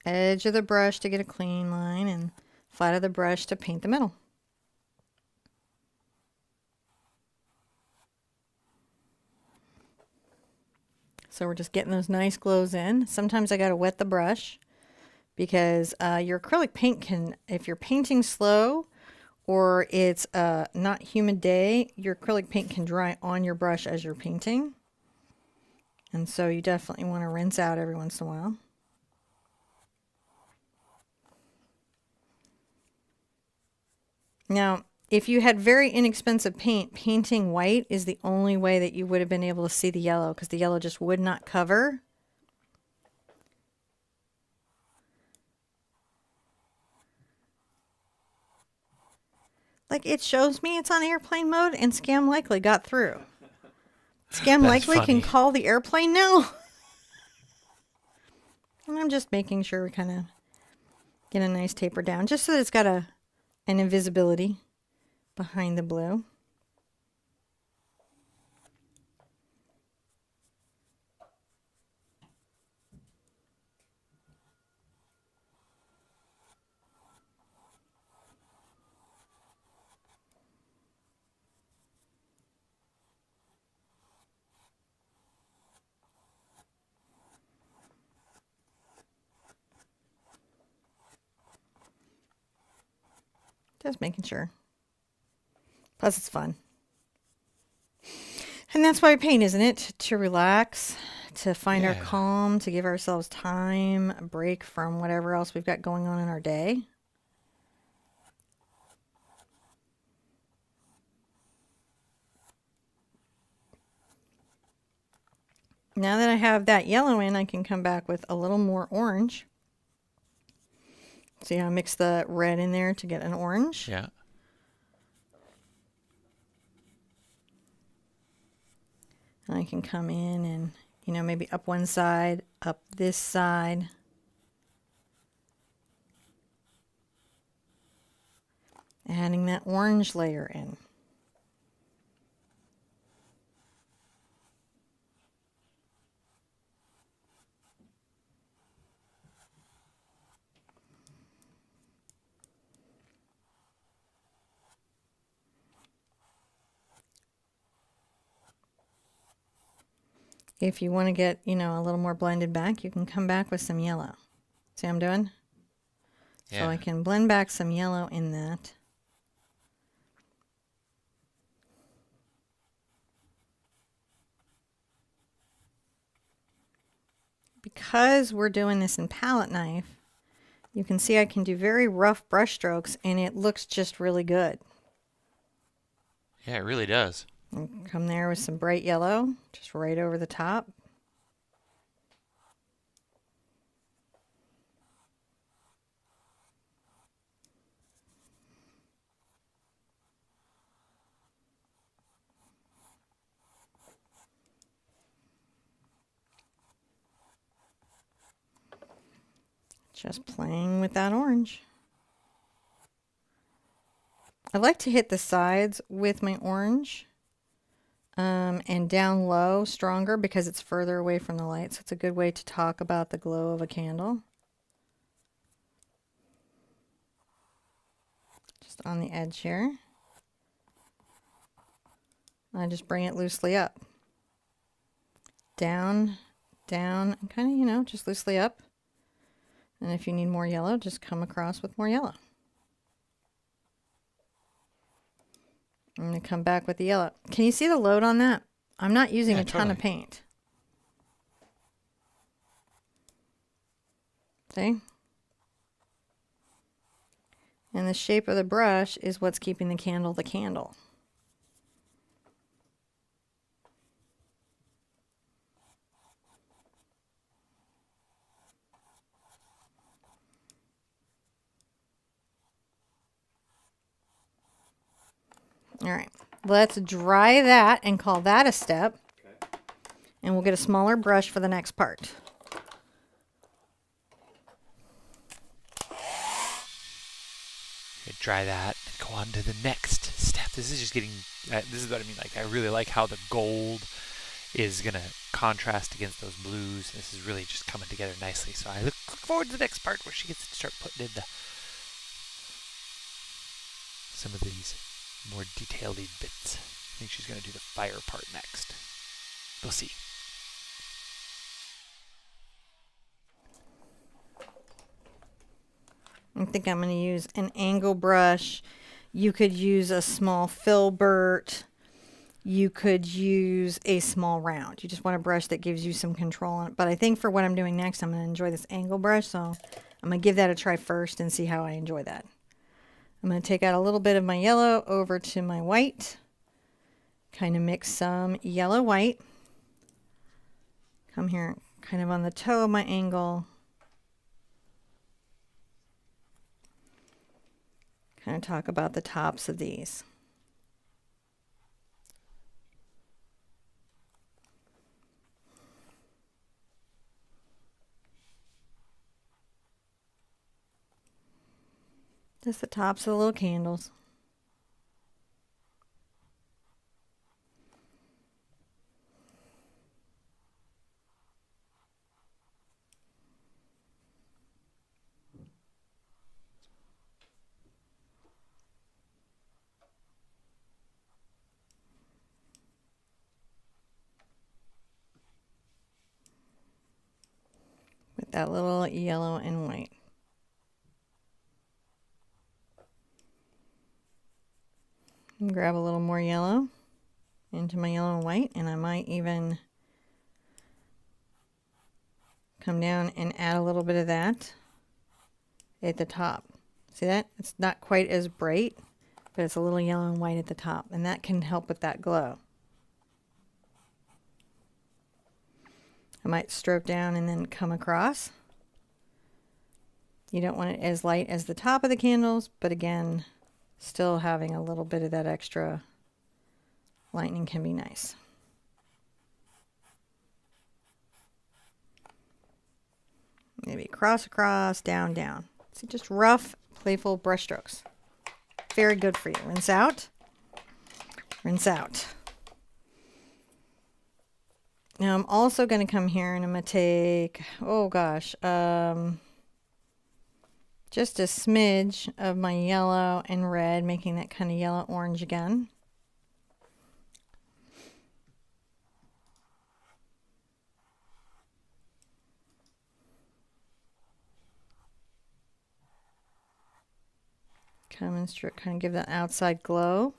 Edge of the brush to get a clean line, and flat of the brush to paint the middle. So we're just getting those nice glows in. Sometimes I got to wet the brush because your acrylic paint can, if you're painting slow or it's a not humid day, your acrylic paint can dry on your brush as you're painting. And so you definitely want to rinse out every once in a while. Now, if you had very inexpensive paint, painting white is the only way that you would have been able to see the yellow, because the yellow just would not cover. Like, it shows me it's on airplane mode, and Scam Likely got through. Scam Likely can call the airplane now. And I'm just making sure we kind of get a nice taper down, just so that it's got an invisibility behind the blue. Just making sure. Plus, it's fun. And that's why we paint, isn't it? To relax, to find our calm, to give ourselves time, a break from whatever else we've got going on in our day. Now that I have that yellow in, I can come back with a little more orange See how I mix the red in there to get an orange? Yeah. And I can come in and, you know, maybe up one side, up this side. Adding that orange layer in. If you want to get, you know, a little more blended back, you can come back with some yellow. See what I'm doing? Yeah. So I can blend back some yellow in that. Because we're doing this in palette knife, you can see I can do very rough brush strokes and it looks just really good. Yeah, it really does. And come there with some bright yellow, just right over the top. Just playing with that orange. I like to hit the sides with my orange and down low stronger because it's further away from the light. So it's a good way to talk about the glow of a candle. Just on the edge here. I just bring it loosely up. Down, down, and kind of, you know, just loosely up. And if you need more yellow, just come across with more yellow. I'm going to come back with the yellow. Can you see the load on that? I'm not using a ton of paint. See? And the shape of the brush is what's keeping the candle the candle. All right, let's dry that and call that a step. Okay. And we'll get a smaller brush for the next part. Dry that and go on to the next step. This is just getting, this is what I mean. Like, I really like how the gold is going to contrast against those blues. This is really just coming together nicely. So I look forward to the next part where she gets to start putting in some of these more detailed bits. I think she's going to do the fire part next. We'll see. I think I'm going to use an angle brush. You could use a small filbert. You could use a small round. You just want a brush that gives you some control on it. But I think for what I'm doing next, I'm going to enjoy this angle brush. So I'm going to give that a try first and see how I enjoy that. I'm going to take out a little bit of my yellow over to my white. Kind of mix some yellow white. Come here kind of on the toe of my angle. Kind of talk about the tops of these. Just the tops of the little candles. With that little yellow and white. Grab a little more yellow into my yellow and white, and I might even come down and add a little bit of that at the top. See that? It's not quite as bright, but it's a little yellow and white at the top, and that can help with that glow. I might stroke down and then come across. You don't want it as light as the top of the candles, but again, still having a little bit of that extra lightning can be nice. Maybe cross, across, down, down. So just rough, playful brush strokes. Very good for you. Rinse out. Rinse out. Now I'm also going to come here and I'm going to take, oh gosh, just a smidge of my yellow and red, making that kind of yellow orange again. Come and kind of give that outside glow.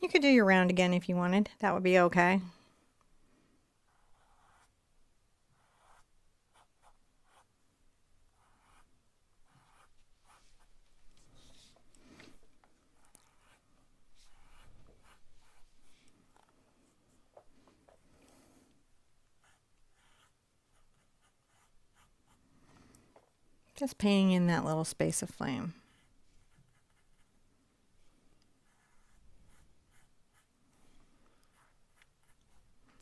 You could do your round again if you wanted. That would be okay. Just painting in that little space of flame.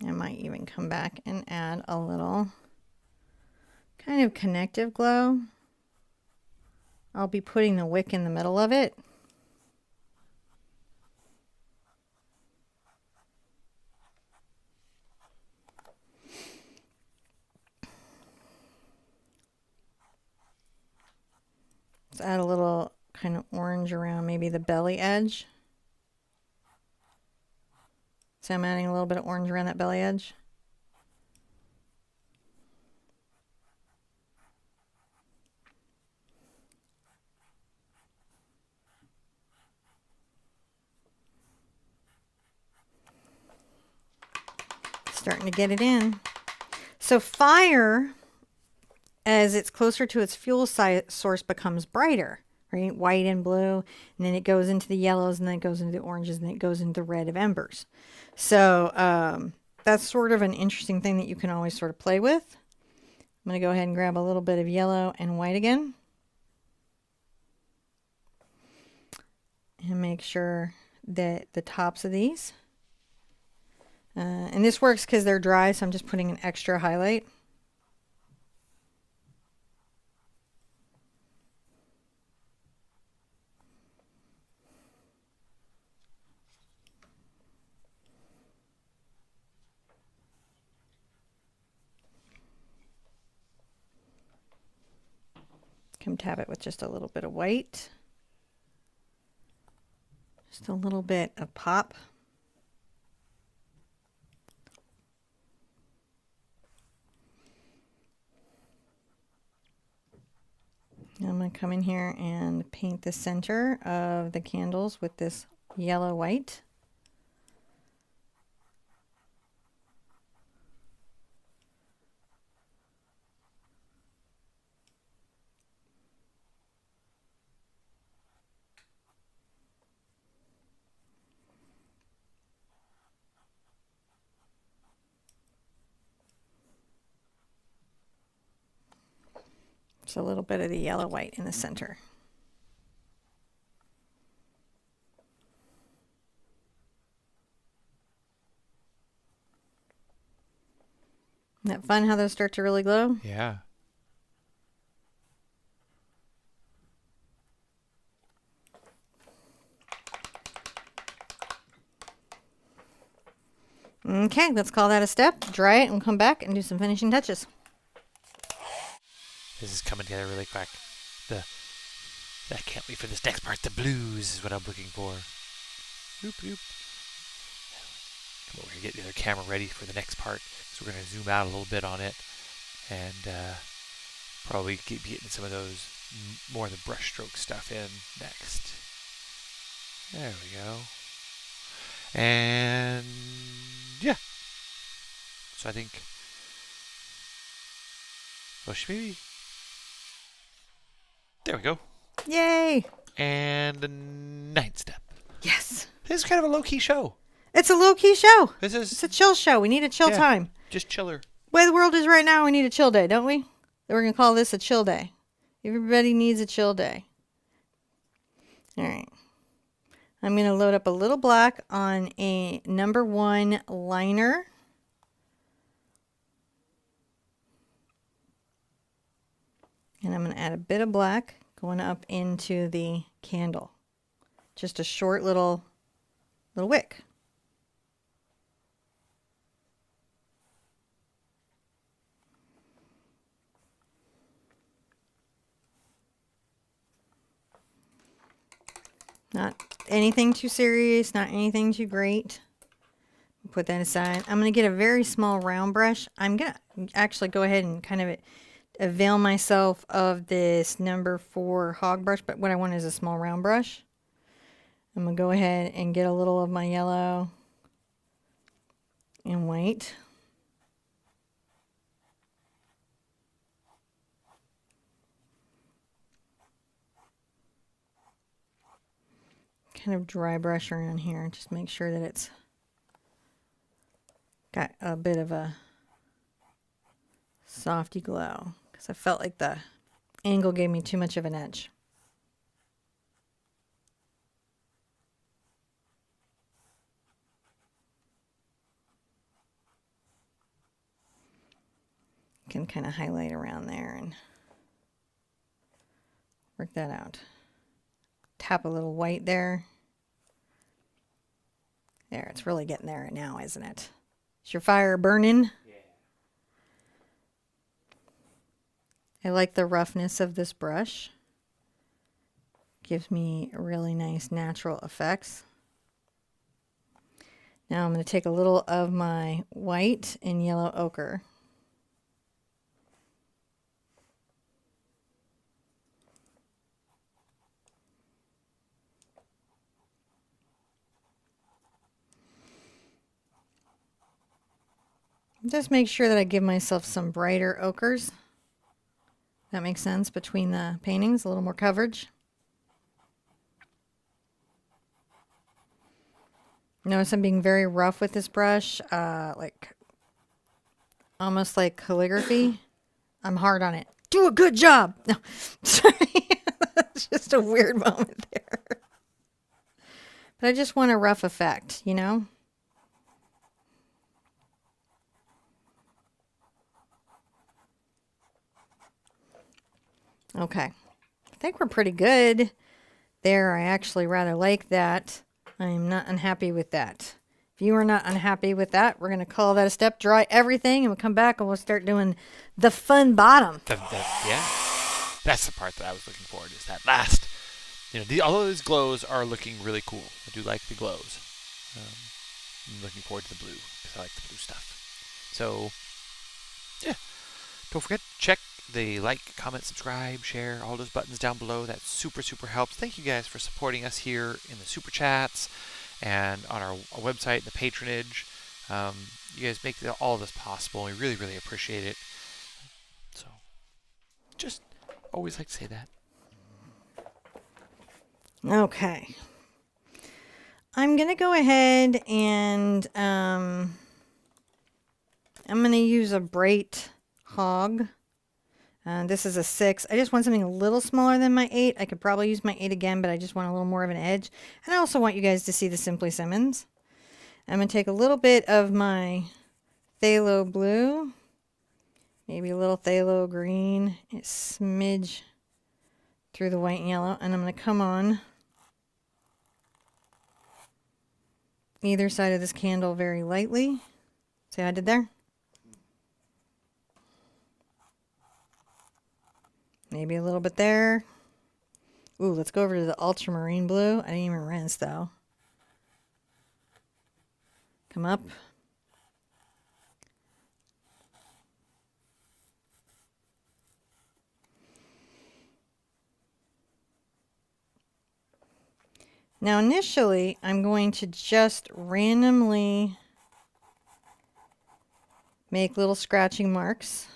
I might even come back and add a little kind of connective glow. I'll be putting the wick in the middle of it. Let's add a little kind of orange around maybe the belly edge. So I'm adding a little bit of orange around that belly edge. Starting to get it in. So fire, as it's closer to its fuel source, becomes brighter, right? White and blue, and then it goes into the yellows, and then it goes into the oranges, and then it goes into the red of embers. So that's sort of an interesting thing that you can always sort of play with. I'm going to go ahead and grab a little bit of yellow and white again. And make sure that the tops of these, and this works because they're dry, so I'm just putting an extra highlight. Come tap it with just a little bit of white. Just a little bit of pop. Now I'm going to come in here and paint the center of the candles with this yellow white. Just a little bit of the yellow white in the center. Isn't that fun how those start to really glow? Yeah. Okay, let's call that a step. Dry it and come back and do some finishing touches. This is coming together really quick. I can't wait for this next part. The blues is what I'm looking for. Boop, boop. Come over here, get the other camera ready for the next part. So we're going to zoom out a little bit on it. And probably be getting some of those more of the brushstroke stuff in next. There we go. And yeah. So I think, maybe. There we go. Yay! And the ninth step. Yes. This is kind of a low-key show. It's a low-key show. It's It's a chill show. We need a chill time. Just chiller. The way the world is right now, we need a chill day, don't we? We're going to call this a chill day. Everybody needs a chill day. All right. I'm going to load up a little black on a number 1 liner. And I'm going to add a bit of black going up into the candle. Just a short little wick. Not anything too serious, not anything too great. Put that aside. I'm going to get a very small round brush. I'm going to actually go ahead and kind of avail myself of this number 4 hog brush, but what I want is a small round brush. I'm going to go ahead and get a little of my yellow and white. Kind of dry brush around here. Just make sure that it's got a bit of a softy glow, because I felt like the angle gave me too much of an edge. Can kind of highlight around there and work that out. Tap a little white there. There, it's really getting there now, isn't it? Is your fire burning? Yeah. I like the roughness of this brush. Gives me really nice natural effects. Now I'm going to take a little of my white and yellow ochre. Just make sure that I give myself some brighter ochres. That makes sense, between the paintings, a little more coverage. Notice I'm being very rough with this brush, like almost like calligraphy. I'm hard on it. Do a good job. No, sorry. That's just a weird moment there. But I just want a rough effect, you know? Okay, I think we're pretty good there. I actually rather like that. I'm not unhappy with that. If you are not unhappy with that, we're going to call that a step, dry everything, and we'll come back and we'll start doing the fun bottom. Yeah, that's the part that I was looking forward to, is that last. You know, all of these glows are looking really cool. I do like the glows. I'm looking forward to the blue, because I like the blue stuff. So, yeah. Don't forget, check the like, comment, subscribe, share, all those buttons down below. That super, super helps. Thank you guys for supporting us here in the super chats and on our website, the patronage. You guys make all of this possible. We really, really appreciate it. So, just always like to say that. Okay. I'm going to go ahead and I'm going to use a Bright Hog. This is a 6. I just want something a little smaller than my 8. I could probably use my 8 again, but I just want a little more of an edge. And I also want you guys to see the Simply Simmons. I'm going to take a little bit of my phthalo blue, maybe a little phthalo green, a smidge through the white and yellow, and I'm going to come on either side of this candle very lightly. See how I did there? Maybe a little bit there. Ooh, let's go over to the ultramarine blue. I didn't even rinse though. Come up. Now initially, I'm going to just randomly make little scratching marks.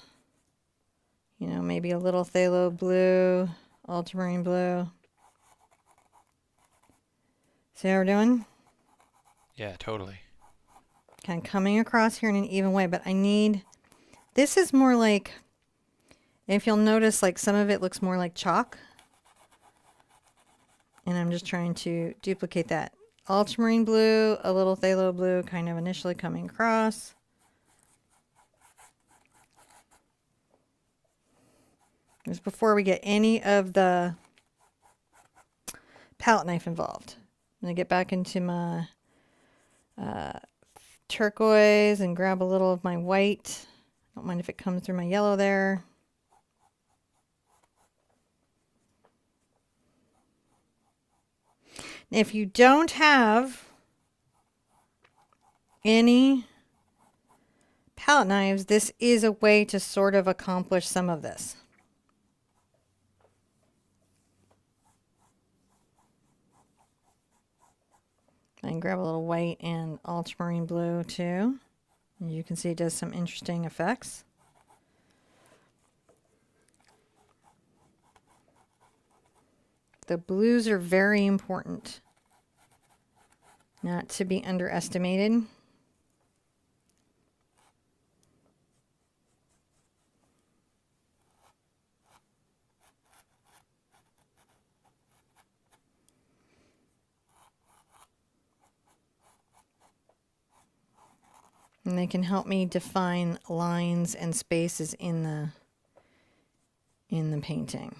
You know, maybe a little phthalo blue, ultramarine blue. See how we're doing? Yeah, totally. Kind of coming across here in an even way, but I need, this is more like, if you'll notice, like some of it looks more like chalk. And I'm just trying to duplicate that. Ultramarine blue, a little phthalo blue kind of initially coming across. This is before we get any of the palette knife involved. I'm going to get back into my turquoise and grab a little of my white. Don't mind if it comes through my yellow there. If you don't have any palette knives, this is a way to sort of accomplish some of this. I can grab a little white and ultramarine blue too. And you can see it does some interesting effects. The blues are very important, not to be underestimated. And they can help me define lines and spaces in the painting.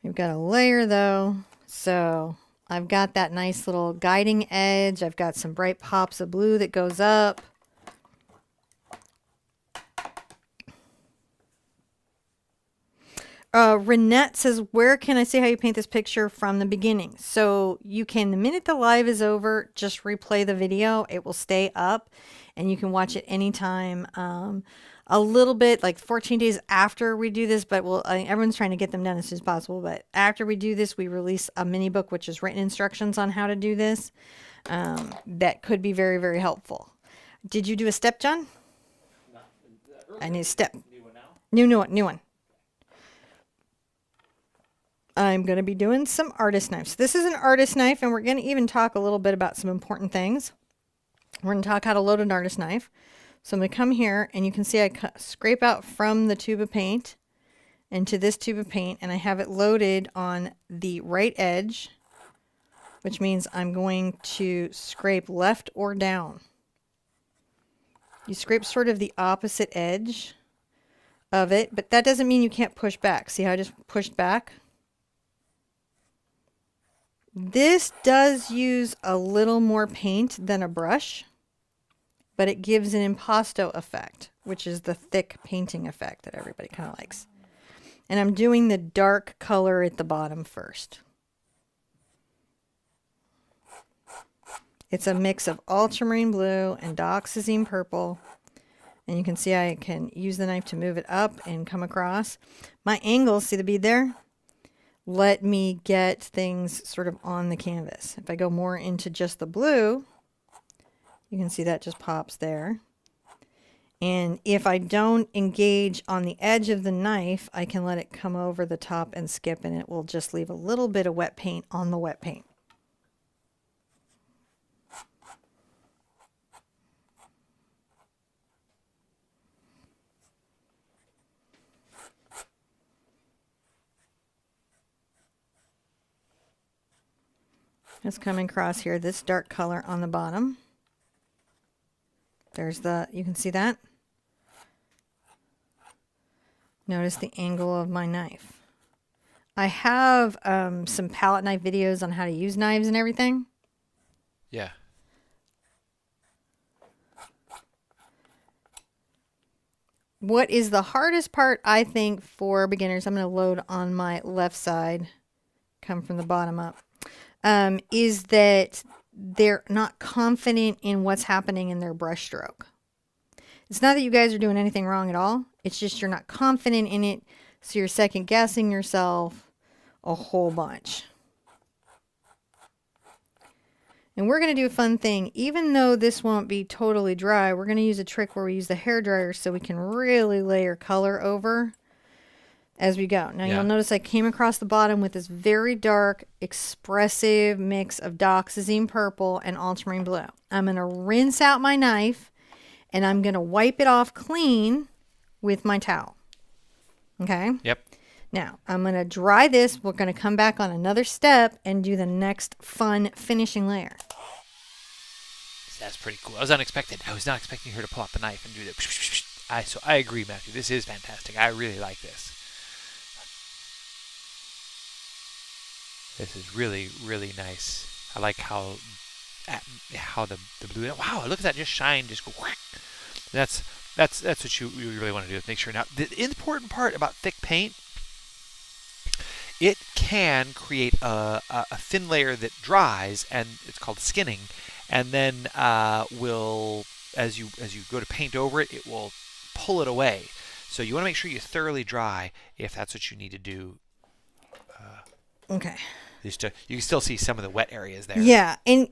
We've got a layer though, so I've got that nice little guiding edge. I've got some bright pops of blue that goes up. Renette says, where can I see how you paint this picture from the beginning? So you can, the minute the live is over, just replay the video. It will stay up and you can watch it anytime. A little bit, like 14 days after we do this, but everyone's trying to get them done as soon as possible. But after we do this, we release a mini book, which is written instructions on how to do this. That could be very, very helpful. Did you do a step, John? I need a step. New one. I'm going to be doing some artist knives. This is an artist knife, and we're going to even talk a little bit about some important things. We're going to talk how to load an artist knife. So I'm going to come here, and you can see I scrape out from the tube of paint into this tube of paint, and I have it loaded on the right edge, which means I'm going to scrape left or down. You scrape sort of the opposite edge of it, but that doesn't mean you can't push back. See how I just pushed back? This does use a little more paint than a brush, but it gives an impasto effect, which is the thick painting effect that everybody kind of likes. And I'm doing the dark color at the bottom first. It's a mix of ultramarine blue and dioxazine purple. And you can see I can use the knife to move it up and come across. My angles, see the bead there? Let me get things sort of on the canvas. If I go more into just the blue, you can see that just pops there. And if I don't engage on the edge of the knife, I can let it come over the top and skip, and it will just leave a little bit of wet paint on the wet paint. It's coming across here, this dark color on the bottom. There's you can see that? Notice the angle of my knife. I have some palette knife videos on how to use knives and everything. Yeah. What is the hardest part, I think, for beginners, I'm going to load on my left side, come from the bottom up, is that they're not confident in what's happening in their brush stroke. It's not that you guys are doing anything wrong at all. It's just you're not confident in it, so you're second guessing yourself a whole bunch. And we're going to do a fun thing. Even though this won't be totally dry, we're going to use a trick where we use the hairdryer so we can really layer color over as we go. Now Yeah. you'll notice I came across the bottom with this very dark, expressive mix of dioxazine purple and ultramarine blue. I'm going to rinse out my knife and I'm going to wipe it off clean with my towel. Okay? Yep. Now, I'm going to dry this. We're going to come back on another step and do the next fun finishing layer. That's pretty cool. That was unexpected. I was not expecting her to pull out the knife and do that. So I agree, Matthew. This is fantastic. I really like this. This is really, really nice. I like how the blue. Wow! Look at that! Just shine. Just go. Whack. That's what you really want to do. Make sure. Now, the important part about thick paint, it can create a thin layer that dries, and it's called skinning, and then will, as you go to paint over it, it will pull it away. So you want to make sure you thoroughly dry if that's what you need to do. Okay. You can still see some of the wet areas there. Yeah, and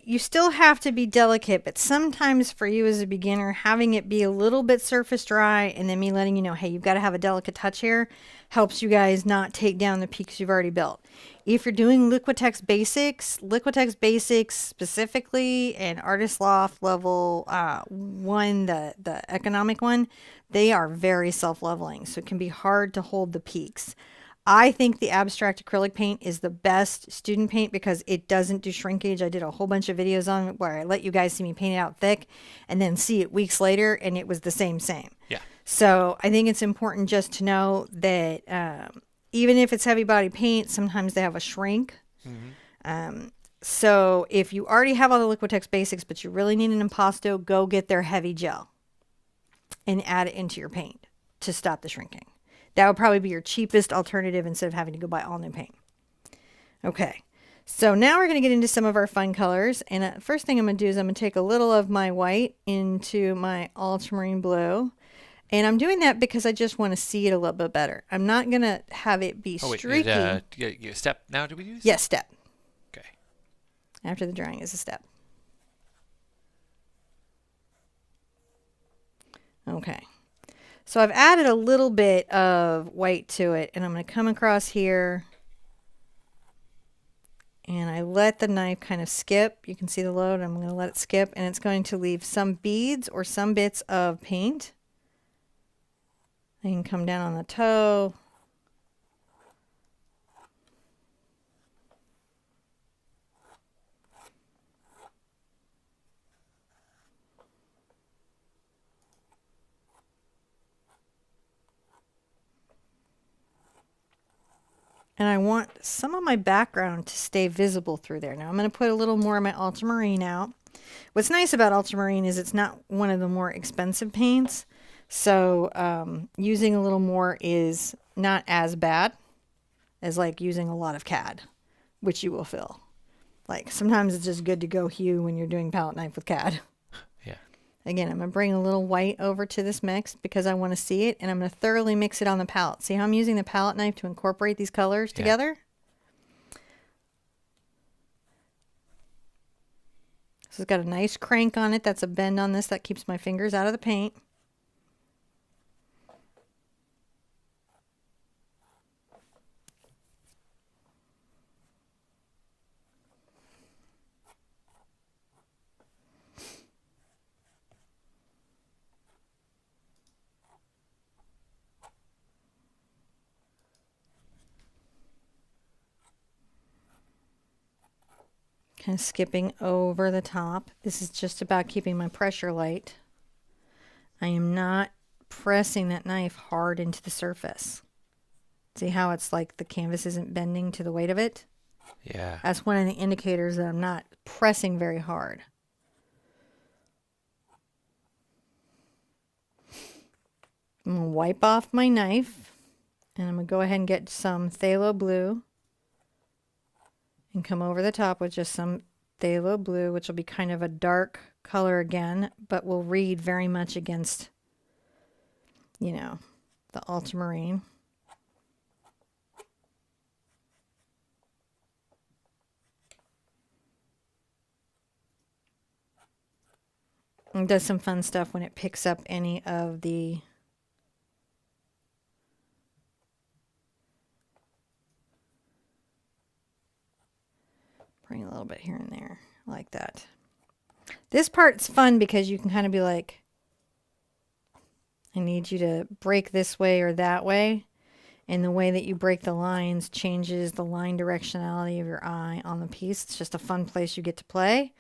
you still have to be delicate, but sometimes for you as a beginner, having it be a little bit surface dry and then me letting you know, hey, you've got to have a delicate touch here, helps you guys not take down the peaks you've already built. If you're doing Liquitex Basics specifically, and Artist Loft level 1, the economic one, they are very self-leveling, so it can be hard to hold the peaks. I think the abstract acrylic paint is the best student paint because it doesn't do shrinkage. I did a whole bunch of videos on it where I let you guys see me paint it out thick and then see it weeks later and it was the same. Yeah. So I think it's important just to know that even if it's heavy body paint, sometimes they have a shrink. Mm-hmm. So if you already have all the Liquitex Basics, but you really need an impasto, go get their heavy gel and add it into your paint to stop the shrinking. That would probably be your cheapest alternative instead of having to go buy all new paint. Okay, so now we're going to get into some of our fun colors. And first thing I'm going to do is I'm going to take a little of my white into my ultramarine blue. And I'm doing that because I just want to see it a little bit better. I'm not going to have it be streaky. You step now, do we do this? Yes, step. Okay. After the drying is a step. Okay. So I've added a little bit of white to it, and I'm going to come across here, and I let the knife kind of skip. You can see the load. I'm going to let it skip, and it's going to leave some beads or some bits of paint. I can come down on the toe. And I want some of my background to stay visible through there. Now I'm going to put a little more of my ultramarine out. What's nice about ultramarine is it's not one of the more expensive paints. So using a little more is not as bad as like using a lot of CAD, which you will feel. Like sometimes it's just good to go hue when you're doing palette knife with CAD. Yeah. Again, I'm going to bring a little white over to this mix because I want to see it, and I'm going to thoroughly mix it on the palette. See how I'm using the palette knife to incorporate these colors together? So it's got a nice crank on it. That's a bend on this that keeps my fingers out of the paint. Kind of skipping over the top. This is just about keeping my pressure light. I am not pressing that knife hard into the surface. See how it's like the canvas isn't bending to the weight of it? Yeah. That's one of the indicators that I'm not pressing very hard. I'm going to wipe off my knife, and I'm going to go ahead and get some phthalo blue and come over the top with just some phthalo blue, which will be kind of a dark color again, but will read very much against, you know, the ultramarine. And does some fun stuff when it picks up any of the Bring a little bit here and there, like that. This part's fun because you can kind of be like, I need you to break this way or that way. And the way that you break the lines changes the line directionality of your eye on the piece. It's just a fun place you get to play.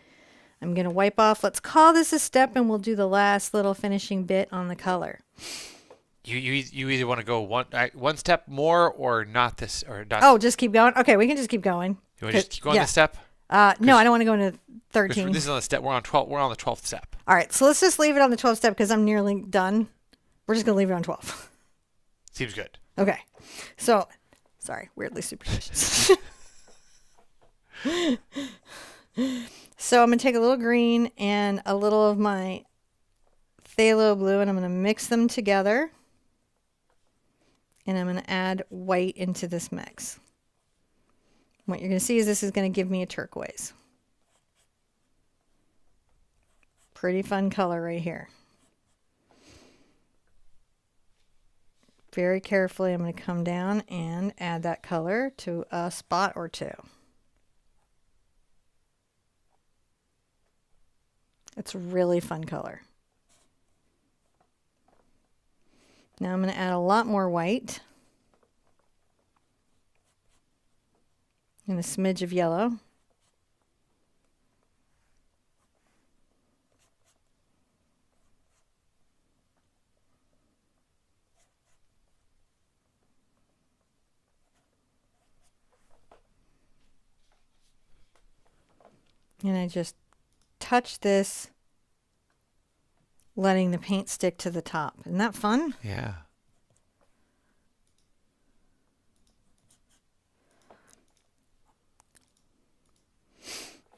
I'm going to wipe off. Let's call this a step, and we'll do the last little finishing bit on the color. You either want to go one step more or not this or not. Oh, just keep going? Okay, we can just keep going. You want to just keep going this step? No, I don't want to go into 13. This is on the step. We're on 12. We're on the 12th step. All right, so let's just leave it on the 12th step because I'm nearly done. We're just going to leave it on 12. Seems good. Okay. So, sorry, weirdly superstitious. So I'm going to take a little green and a little of my phthalo blue, and I'm going to mix them together. And I'm going to add white into this mix. What you're going to see is this is going to give me a turquoise. Pretty fun color right here. Very carefully, I'm going to come down and add that color to a spot or two. It's a really fun color. Now I'm going to add a lot more white and a smidge of yellow. And I just touch this, letting the paint stick to the top. Isn't that fun? Yeah.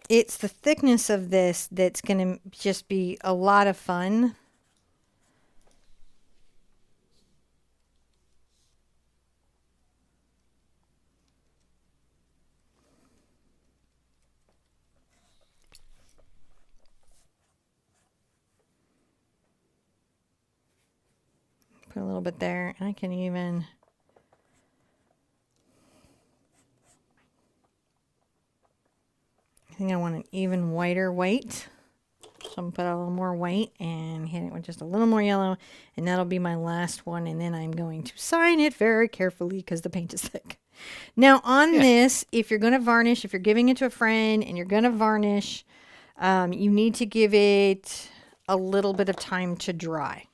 It's the thickness of this that's going to just be a lot of fun. Put a little bit there, and I can even I think I want an even whiter white. So I'm going to put a little more white and hit it with just a little more yellow, and that'll be my last one, and then I'm going to sign it very carefully because the paint is thick. Now on this, if you're going to varnish, if you're giving it to a friend and you're going to varnish, you need to give it a little bit of time to dry.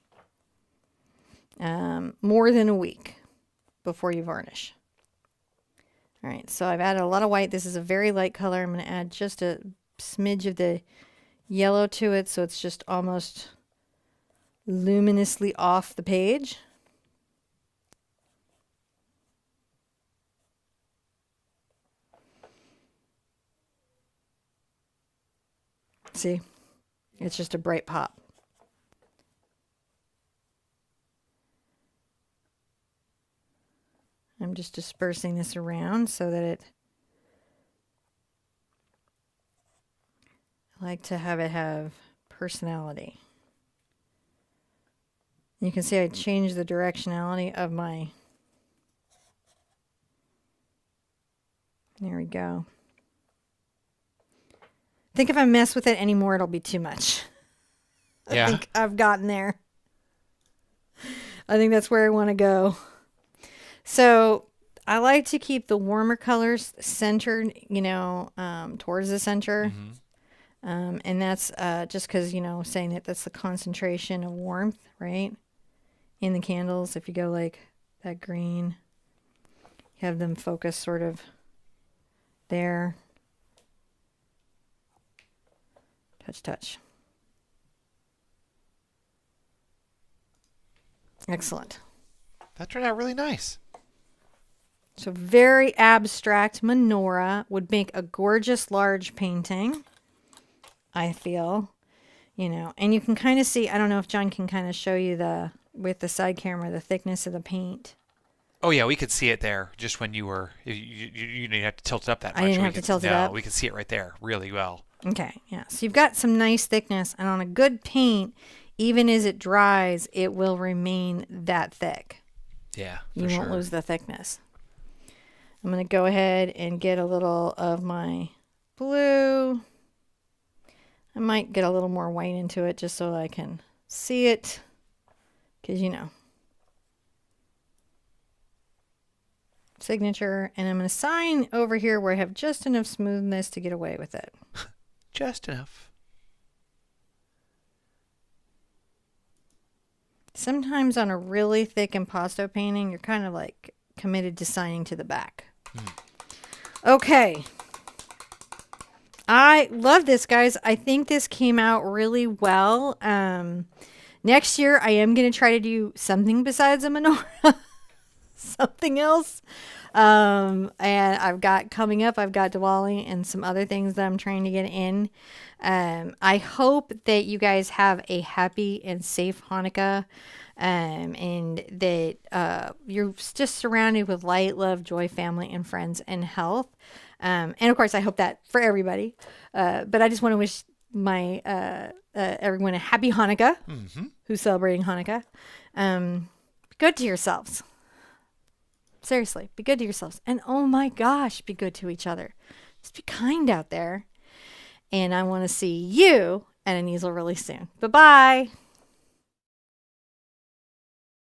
More than a week before you varnish. All right, so I've added a lot of white. This is a very light color. I'm going to add just a smidge of the yellow to it so it's just almost luminously off the page. See? It's just a bright pop. I'm just dispersing this around so that I like to have it have personality. You can see I changed the directionality of my, there we go. I think if I mess with it anymore, it'll be too much. Yeah. I think I've gotten there. I think that's where I want to go. So I like to keep the warmer colors centered, you know, towards the center. Mm-hmm. And that's just because, you know, saying that that's the concentration of warmth, right? In the candles. If you go like that green, you have them focus sort of there. Touch, touch. Excellent. That turned out really nice. So very abstract menorah would make a gorgeous large painting, I feel, you know, and you can kind of see, I don't know if John can kind of show you with the side camera, the thickness of the paint. Oh yeah, we could see it there just when you were, you didn't have to tilt it up that much. I didn't have to tilt it up. No, we can see it right there really well. Okay, yeah. So you've got some nice thickness, and on a good paint, even as it dries, it will remain that thick. Yeah, you won't lose the thickness. I'm going to go ahead and get a little of my blue. I might get a little more white into it just so I can see it. Because, you know. Signature. And I'm going to sign over here where I have just enough smoothness to get away with it. Just enough. Sometimes on a really thick impasto painting, you're kind of like committed to signing to the back. Okay. I love this, guys. I think this came out really well. Next year, I am going to try to do something besides a menorah. Something else. And I've got coming up, I've got Diwali and some other things that I'm trying to get in. I hope that you guys have a happy and safe Hanukkah. And that you're just surrounded with light, love, joy, family, and friends, and health. And of course, I hope that for everybody. But I just want to wish my everyone a happy Hanukkah who's celebrating Hanukkah. Be good to yourselves. Seriously, be good to yourselves. And oh my gosh, be good to each other. Just be kind out there. And I want to see you at an easel really soon. Bye-bye.